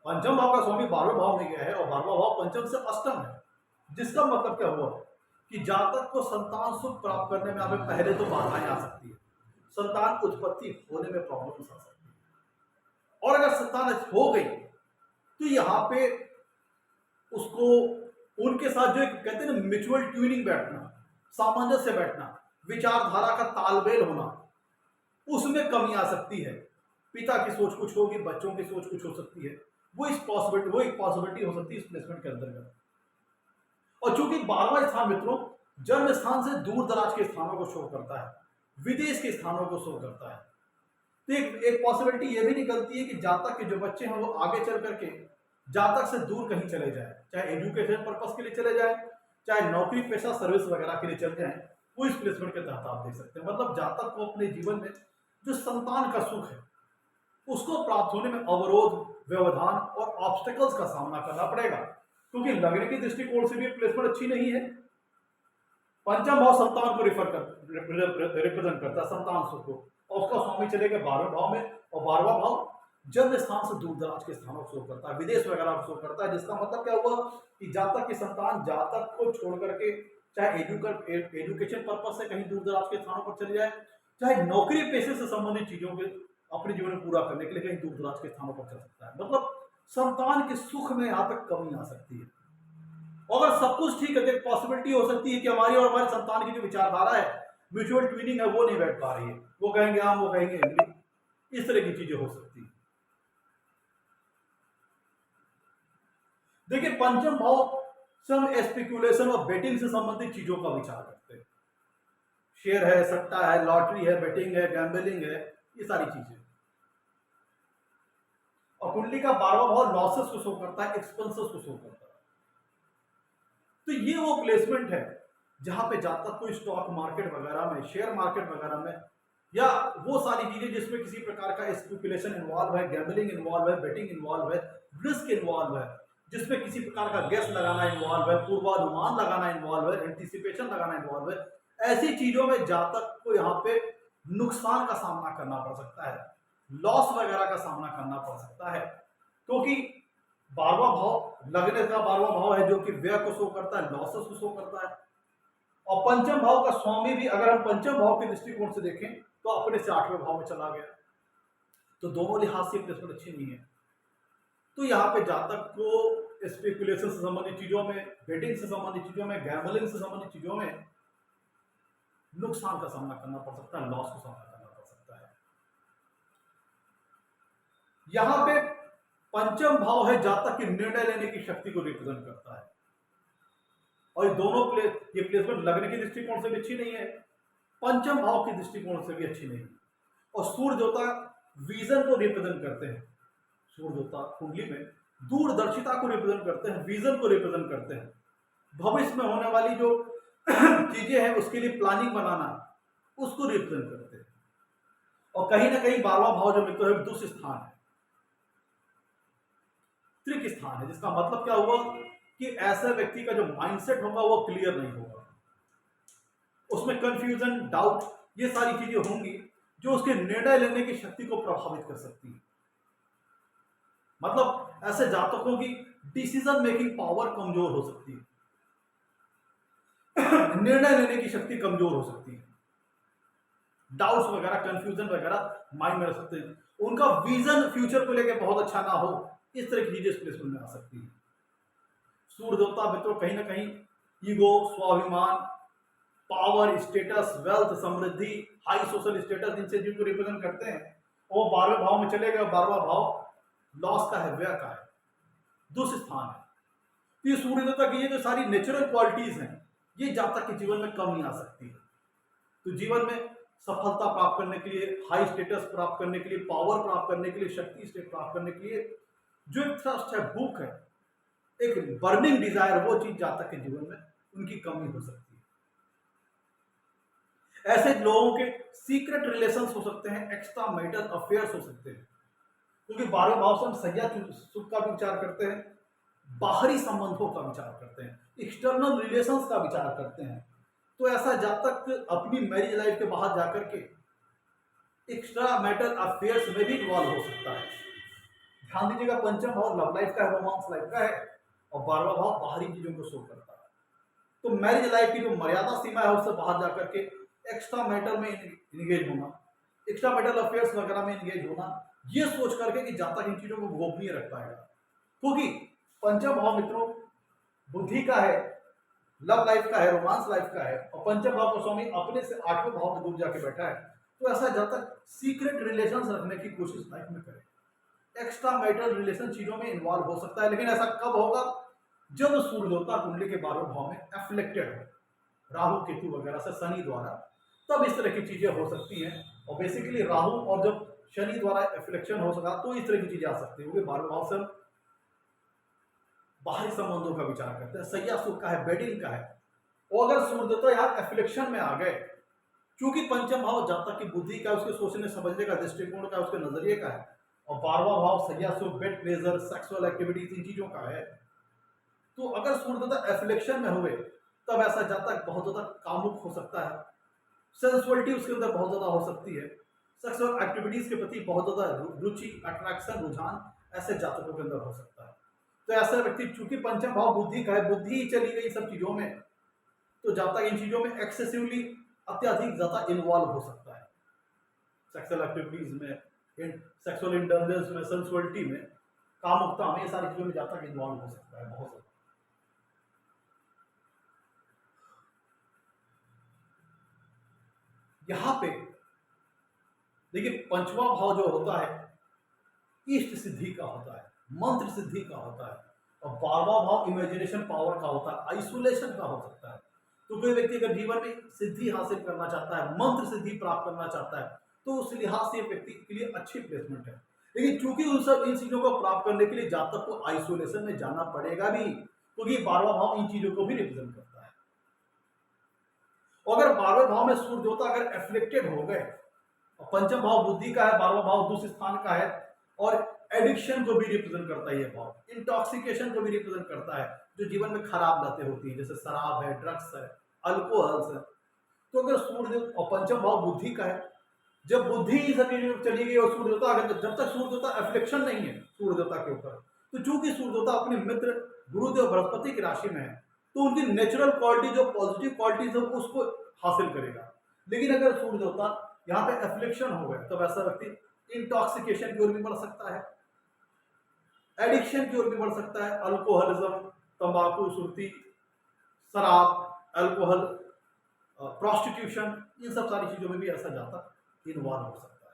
पंचम भाव का स्वामी 12वें भाव में गया है, और 12वां भाव पंचम से अष्टम है, जिसका मतलब क्या हुआ कि जातक को संतान सुख प्राप्त करने में हमें पहले तो बाधाएं आ सकती है, संतान उत्पत्ति होने में प्रॉब्लम्स आ सकती है, और अगर संतान हो गई तो यहाँ पे उसको उनके साथ जो एक कहते हैं ना म्यूचुअल ट्यूनिंग बैठना, सामंजस्य बैठना, विचारधारा का तालमेल होना, उसमें कमी आ सकती है। पिता की सोच कुछ होगी, बच्चों की सोच कुछ हो सकती है, वो एक पॉसिबिलिटी हो सकती है इस प्लेसमेंट के अंतर्गत। और चूंकि 12वां स्थान मित्रों जन्म स्थान से दूर दराज के स्थानों को शो करता है, विदेश के स्थानों को शो करता है, तो एक पॉसिबिलिटी ये भी निकलती है कि जातक के जो बच्चे हैं वो आगे चल करके जातक से दूर कहीं चले जाए, चाहे एजुकेशन पर्पस के लिए चले जाए, चाहे नौकरी पेशा सर्विस वगैरह के लिए चले जाए, वो इस प्लेसमेंट के तहत आप देख सकते हैं। मतलब जातक को अपने जीवन में जो संतान का सुख है उसको प्राप्त होने में अवरोध, व्यवधान और ऑब्स्टेकल्स का सामना करना पड़ेगा, क्योंकि लगने की दृष्टिकोण से भी प्लेसमेंट अच्छी नहीं है। पंचम भाव संतान को रिप्रेजेंट करता है, संतान सुख को, और उसका स्वामी चलेगा 12वें भाव में, और 12वां भाव जन्म स्थान से दूर दराज के स्थानों को शो करता है, विदेश वगैरह को शो करता है। जिसका मतलब क्या हुआ कि जातक की संतान जातक को छोड़ करके चाहे एजुकेशन पर्पज से कहीं दूर दराज के स्थानों पर चले जाए, चाहे नौकरी पेशे से संबंधित चीजों के अपने जीवन में पूरा करने के लिए कहीं दूर दराज के स्थानों पर चल सकता है। मतलब संतान के सुख में यहाँ तक कमी आ सकती है। अगर सब कुछ ठीक है तो पॉसिबिलिटी हो सकती है कि हमारी और हमारे संतान की जो विचारधारा है, म्यूचुअल ट्विनिंग है, वो नहीं बैठ पा रही है। वो कहेंगे आम, वो कहेंगे इमली, इस तरह की चीजें हो सकती है। देखिए, पंचम भाव से हम स्पेकुलेशन और बेटिंग से संबंधित चीजों का विचार करते हैं। शेयर है, सट्टा है, लॉटरी है, बेटिंग है, गैम्बलिंग है, ये सारी चीजें। और कुंडली का 12वां भाव लॉसेस को शो करता है, एक्सपेंसेस को शो करता है। तो ये वो प्लेसमेंट है जहां पे जातक को स्टॉक मार्केट वगैरह में, शेयर मार्केट वगैरह में, या वो सारी चीजें जिसमें किसी प्रकार का स्पेकुलेशन इन्वॉल्व है, गैम्बलिंग इन्वॉल्व है, बेटिंग इन्वॉल्व है, रिस्क इन्वॉल्व है, जिसमें किसी प्रकार का गेस लगाना इन्वॉल्व है, पूर्वानुमान लगाना इन्वॉल्व है, एंटीसिपेशन लगाना इन्वॉल्व है, ऐसी चीजों में जातक को यहाँ पे नुकसान का सामना करना पड़ सकता है, लॉस वगैरह का सामना करना पड़ सकता है। क्योंकि 12वां भाव लगने का 12वां भाव है जो कि व्यय को शो करता है, लॉसेस को शो करता है। और पंचम भाव का स्वामी भी अगर हम पंचम भाव के दृष्टिकोण से देखें तो अपने से 8वें भाव में चला गया, तो दोनों लिहाज से प्लेसमेंट अच्छी नहीं है। तो यहाँ पे जातक को स्पेकुलेशन से संबंधित चीजों में, बेटिंग से संबंधित चीजों में, गैम्बलिंग से संबंधित चीजों में नुकसान का सामना करना पड़ सकता है, लॉस का सामना करना पड़ सकता है। यहां पे पंचम भाव है जातक की निर्णय लेने की शक्ति को रिप्रेजेंट करता है, और ये दोनों ये प्लेसमेंट लगने की दृष्टिकोण से भी अच्छी नहीं है, पंचम भाव की दृष्टिकोण से भी अच्छी नहीं है। और सूर्य देवता विजन को रिप्रेजेंट करते हैं, सूर्य देवता कुंडली में दूरदर्शिता को रिप्रेजेंट करते हैं, विजन को रिप्रेजेंट करते हैं, भविष्य में होने वाली जो चीजें हैं उसके लिए प्लानिंग बनाना, उसको रिप्रेजेंट करते हैं। और कहीं ना कहीं 12वां भाव जो मित्रों है दुष्ट स्थान है, त्रिक स्थान है, जिसका मतलब क्या हुआ कि ऐसे व्यक्ति का जो माइंडसेट होगा वो क्लियर नहीं होगा, उसमें कंफ्यूजन, डाउट, ये सारी चीजें होंगी जो उसके निर्णय लेने की शक्ति को प्रभावित कर सकती है। मतलब ऐसे जातकों की डिसीजन मेकिंग पावर कमजोर हो सकती है, निर्णय लेने की शक्ति कमजोर हो सकती है, डाउट्स वगैरह, कंफ्यूजन वगैरह माइंड में रह सकते हैं, उनका विजन फ्यूचर को लेकर बहुत अच्छा ना हो, इस तरह की चीजें इस प्लेसमेंट में आ सकती है। सूर्य देवता मित्रों कहीं ना कहीं ईगो, स्वाभिमान, पावर, स्टेटस, वेल्थ, समृद्धि, हाई सोशल स्टेटस, इनसे जिनको रिप्रेजेंट करते हैं, वो 12वें भाव में चलेगा। 12वां भाव लॉस का है, व्यय का है, दुष्ट स्थान है। तो ये सूर्य देवता की ये जो सारी नेचुरल क्वालिटीज हैं, ये जातक के जीवन में कम नहीं आ सकती है। तो जीवन में सफलता प्राप्त करने के लिए, हाई स्टेटस प्राप्त करने के लिए, पावर प्राप्त करने के लिए, शक्ति स्टेट प्राप्त करने के लिए जो एक थ्रस्ट है, भूख है, एक बर्निंग डिजायर, वो चीज जातक के जीवन में उनकी कमी हो सकती है। ऐसे लोगों के सीक्रेट रिलेशंस हो सकते हैं, एक्स्ट्रा मैरिटल अफेयर्स हो सकते हैं, क्योंकि 12वें भाव से हम सैया सुख का भी विचार करते हैं, बाहरी संबंधों का विचार करते हैं, एक्सटर्नल रिलेशंस का विचार करते हैं। तो ऐसा जातक अपनी मैरिज लाइफ के बाहर जाकर के एक्स्ट्रा मैरिटल अफेयर्स में भी इन्वॉल्व हो सकता है। ध्यान दीजिएगा, पंचम भाव लव लाइफ का है, रोमांस लाइफ का है, और 12वां भाव बाहरी चीजों को शो करता है। तो मैरिज लाइफ की जो मर्यादा सीमा है उससे बाहर जाकर के एक्स्ट्रा मैटर में इंगेज होना, एक्स्ट्रा मैटर अफेयर्स वगैरह में इंगेज होना, ये सोच करके कि जातक इन चीजों को गोपनीय रख पाएगा। क्योंकि पंचम भाव मित्रों बुद्धि का है, लव लाइफ का है, रोमांस लाइफ का है, और पंचम भाव का स्वामी अपने से 8वें भाव में दूर जाके बैठा है। तो ऐसा जातक सीक्रेट रिलेशंस रखने की कोशिश लाइफ में करे, एक्स्ट्रा मैरिटल रिलेशन चीजों में इन्वॉल्व हो सकता है। लेकिन ऐसा कब होगा? जब सूर्य देवता कुंडली के 12वें भाव में एफ्लेक्टेड हो, राहु केतु वगैरह से, शनि द्वारा, तब इस तरह की चीजें हो सकती हैं। और बेसिकली राहु और जब शनि द्वारा एफ्लेक्शन हो सका तो इस तरह की चीजें आ सकती है, क्योंकि 12वें भाव से बाहरी संबंधों का विचार करते हैं, सैया सुख का है, बेडिंग का है। और अगर सूर्य देवता यहाँ एफ्लिक्शन में आ गए, क्योंकि पंचम भाव जातक की बुद्धि का, उसके सोचने समझने का दृष्टिकोण का, उसके नजरिए का है, और 12वां भाव सैया सुख, बेड प्लेजर, सेक्सुअल एक्टिविटीज, इन चीजों का है। तो अगर सूर्य देवता एफ्लिक्शन में हुए तब ऐसा जातक बहुत ज्यादा कामुक हो सकता है, सेंसुअलिटी उसके अंदर बहुत ज्यादा हो सकती है, सेक्सुअल एक्टिविटीज के प्रति बहुत ज्यादा रुचि, अट्रैक्शन, रुझान ऐसे जातकों के अंदर हो सकता है। तो ऐसा व्यक्ति, चूंकि पंचम भाव बुद्धि का है, बुद्धि ही चली गई सब चीजों में, तो जातक इन चीजों में एक्सेसिवली, अत्यधिक ज्यादा इन्वॉल्व हो सकता है, सेक्सुअल एक्टिविटीज में, सेक्सुअल इंटरनेस में, सेंसुअलिटी में, कामुकता में, ये सारी चीजों में जातक इन्वॉल्व हो सकता है बहुत ज्यादा। यहां पे देखिए, पंचवा भाव जो होता है इष्ट सिद्धि का होता है, मंत्र सिद्धि का होता है, और 12वां भाव इमेजिनेशन पावर का होता है, आइसोलेशन का हो सकता है। तो कोई व्यक्ति अगर जीवन में सिद्धि हासिल करना चाहता है, मंत्र सिद्धि प्राप्त करना चाहता है, तो उस लिहाज से व्यक्ति के लिए अच्छी प्लेसमेंट है। लेकिन चूंकि उन सब इन चीजों को प्राप्त करने के लिए जातक को आइसोलेशन में जाना पड़ेगा भी, क्योंकि 12वां भाव इन चीजों को भी रिप्रेजेंट करता है। और अगर 12वें भाव में सूर्य देवता अगर एफ्लिक्टेड हो गए, पंचम भाव बुद्धि का है, 12वां भाव दूसरे स्थान का है, और एडिक्शन को भी रिप्रेजेंट करता है ये भाव, इंटॉक्सिकेशन को भी रिप्रेजेंट करता है, जो जीवन में खराब लतें होती है, जैसे शराब है, ड्रग्स है, अल्कोहल्स है। तो अगर सूर्य और पंचम भाव बुद्धि का है, जब बुद्धि चली गई और सूर्य देवता, अगर जब तक सूर्य देवता एफ्लिक्शन नहीं है सूर्य देवता के ऊपर, तो चूंकि सूर्य देवता अपने मित्र गुरुदेव बृहस्पति की राशि में है, तो उनकी नेचुरल क्वालिटी, जो पॉजिटिव क्वालिटीज है, उसको हासिल करेगा। लेकिन अगर सूर्य देवता यहाँ पे एफ्लिक्शन हो गए, तब ऐसा व्यक्ति इंटॉक्सिकेशन की ओर भी बढ़ सकता है, एडिक्शन की ओर भी बढ़ सकता है, अल्कोहलिज्म, तंबाकू, सुर्ती, शराब, अल्कोहल, प्रोस्टिट्यूशन, इन सब सारी चीजों में भी ऐसा जातक इन्वॉल्व हो सकता है।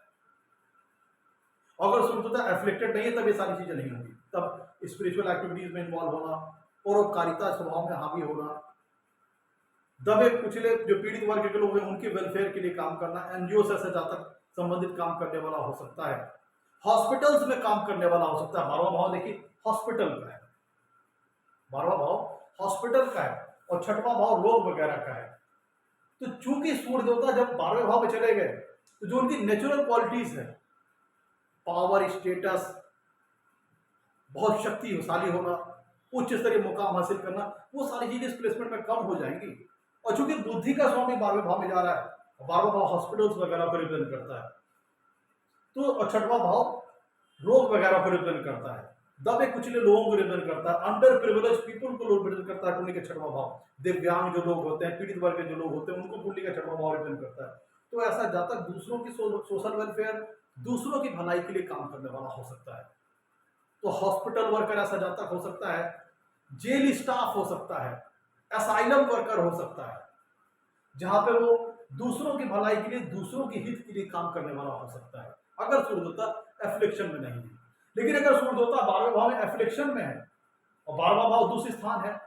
अगर सूर्य एफ्लिक्टेड नहीं है तब ये सारी चीजें नहीं होंगी, तब स्पिरिचुअल एक्टिविटीज में इन्वॉल्व होना, परोपकारिता स्वभाव में हावी होना, दबे कुचले जो पीड़ित वर्ग के लोग हैं उनके वेलफेयर के लिए काम करना, एनजीओ से जातक संबंधित काम करने वाला हो सकता है, हॉस्पिटल्स में काम करने वाला हो सकता है। 12वां भाव देखिए हॉस्पिटल का है, 12वां भाव हॉस्पिटल का है, और 6वां भाव रोग वगैरह का है। तो चूंकि सूर्य देवता जब 12वें भाव में चले गए, तो जो उनकी नेचुरल क्वालिटीज है, पावर, स्टेटस, बहुत शक्तिशाली होना, उच्च स्तरीय मुकाम हासिल करना, वो सारी चीजें इस प्लेसमेंट में कम हो जाएंगी। और चूंकि बुद्धि का स्वामी 12वें भाव में जा रहा है, 12वां भाव हॉस्पिटल्स वगैरह को रिप्रेजेंट करता है, तो और 6वां भाव रोग वगैरह को रिप्रेजेंट करता है, दबे कुचले लोगों को रिप्रेजेंट करता है, अंडर प्रिविलेज पीपल को रिप्रेजेंट करता है कुंडली का 6वां भाव, दिव्यांग जो लोग होते हैं, पीड़ित वर्ग के जो लोग होते हैं, उनको कुंडली का 6वां भाव रिप्रेजेंट करता है। तो ऐसा जातक दूसरों की सोशल वेलफेयर, दूसरों की भलाई के लिए काम करने वाला हो सकता है। तो हॉस्पिटल वर्कर ऐसा जातक हो सकता है, जेल स्टाफ हो सकता है, असाइलम वर्कर हो सकता है, जहां पे वो दूसरों की भलाई के लिए, दूसरों के हित के लिए काम करने वाला हो सकता है, अगर सूर्य देवता एफ्लिक्शन में नहीं है। लेकिन अगर सूर्य देवता 12वें भाव में एफ्लिक्शन में है, और 12वां भाव दूसरे स्थान है,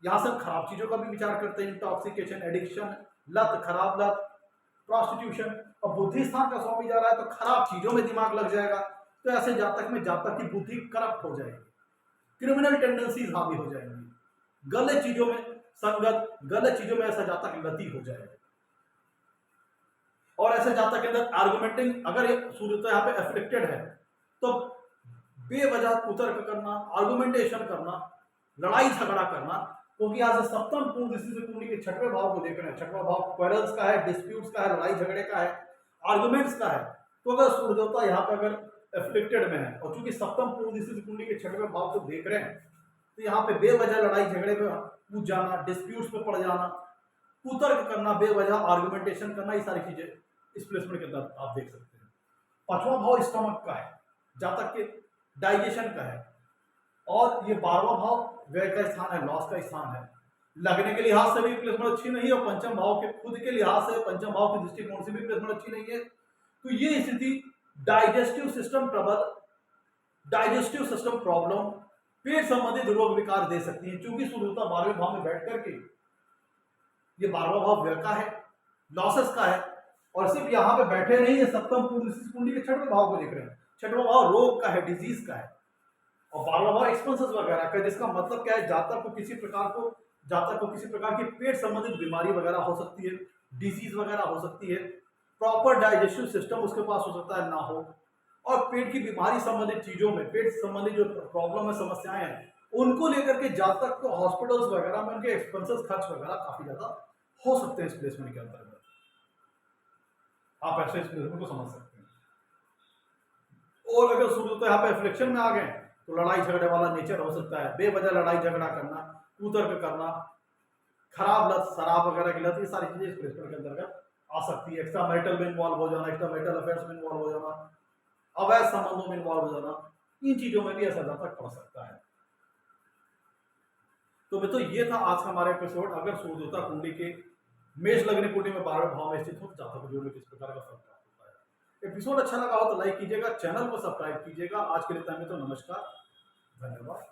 यहां से खराब चीजों का भी विचार करते हैं, इंटॉक्सिकेशन, एडिक्शन, लत, खराब लत, प्रोस्टिट्यूशन, और बुद्धि स्थान का स्वामी जा रहा है तो खराब चीजों में दिमाग लग जाएगा। तो ऐसे जातक में जातक की बुद्धि करप्ट हो जाएगी, क्रिमिनल टेंडेंसीज हावी हो जाएंगी, गलत चीजों में संगत, गलत चीजों में ऐसा जातक लती हो जाएगा। और ऐसे जातक के अंदर आर्गुमेंटिंग, अगर सूर्य तो यहाँ पे एफ्लिक्टेड है, तो बेवजह कुतर्क करना, आर्गुमेंटेशन करना, लड़ाई झगड़ा करना, क्योंकि यहाँ से सप्तम कुंभ दृष्टि से कुंडली के 6वें भाव को देख रहे हैं, 6वां भाव क्वेरल्स का है, डिस्प्यूट्स का है, लड़ाई झगड़े का है, आर्गुमेंट्स का है। तो अगर सूर्य देवता यहाँ पे अगर एफ्लिक्टेड में है, और चूंकि सप्तम कुंभ दृष्टि से कुंडली के 6वें भाव को देख रहे हैं, तो यहाँ पे बेवजह लड़ाई झगड़े में कूद जाना, डिस्प्यूट्स में पड़ जाना, कुतर्क करना, बेवजह आर्गुमेंटेशन करना, ये सारी चीजें इस प्लेसमेंट के अंदर आप देख सकते हैं। 5वां भाव स्टमक का है, जातक के डाइजेशन का है, और ये 12वां भाव व्यय का स्थान है, लॉस का स्थान है। लगने के लिहाज से भी प्लेसमेंट अच्छी नहीं है, और पंचम भाव के खुद के लिहाज से, पंचम भाव के दृष्टिकोण से भी प्लेसमेंट अच्छी नहीं है। तो ये स्थिति digestive system trouble, digestive system problem, पेट संबंधित रोग विकार दे सकती है, क्योंकि सूर्य 12वें भाव में बैठ करके, ये 12वां भाव व्यय का है, लॉसेस का है, और सिर्फ यहाँ पे बैठे नहीं है, सप्तम कुंडली के 6वें भाव को देख रहे हैं, 6वां भाव रोग का है, डिजीज का है, और 12वां भाव एक्सपेंसेस वगैरह का, जिसका मतलब क्या है, जातक को किसी प्रकार की पेट संबंधित बीमारी वगैरह हो सकती है, डिजीज वगैरह हो सकती है, प्रॉपर डाइजेस्टिव सिस्टम उसके पास हो सकता है ना हो, और पेट की बीमारी संबंधित चीजों में, पेट संबंधित जो प्रॉब्लम है, समस्याएं हैं, उनको लेकर के जातक को हॉस्पिटल्स वगैरह में उनके एक्सपेंसेस खर्च वगैरह काफी ज्यादा हो सकते हैं इस प्लेसमेंट के अंतर्गत। आप ऐसे इस प्लेसमेंट को समझ सकते हैं। और अगर सूर्य तो यहाँ पे रिफ्लेक्शन में आ गए तो लड़ाई झगड़े वाला नेचर हो सकता है, बेवजह लड़ाई झगड़ा करना, कुतर्क करना, खराब लत, शराब वगैरह की लत, ये सारी चीजें इस प्लेसमेंट के अंतर्गत आ सकती है। एक्स्ट्रा मैरिटल में इन्वॉल्व हो जाना, एक्स्ट्रा मैरिटल अफेयर्स में इन्वॉल्व हो जाना, अवैध संबंधों में इन्वॉल्व हो जाना, इन चीजों में भी ऐसा जातक पड़ सकता है। तो मित्रों, ये था आज का हमारा एपिसोड। अगर सूर्यदेवता कुंडली के मेष लग्न कुंडली में 12वें भाव में स्थित हो तो जातक जीवन में किस प्रकार का फल प्राप्त होता है। एपिसोड अच्छा लगा हो तो लाइक कीजिएगा, चैनल को सब्सक्राइब कीजिएगा। आज के लिए इतना ही, तो नमस्कार, धन्यवाद।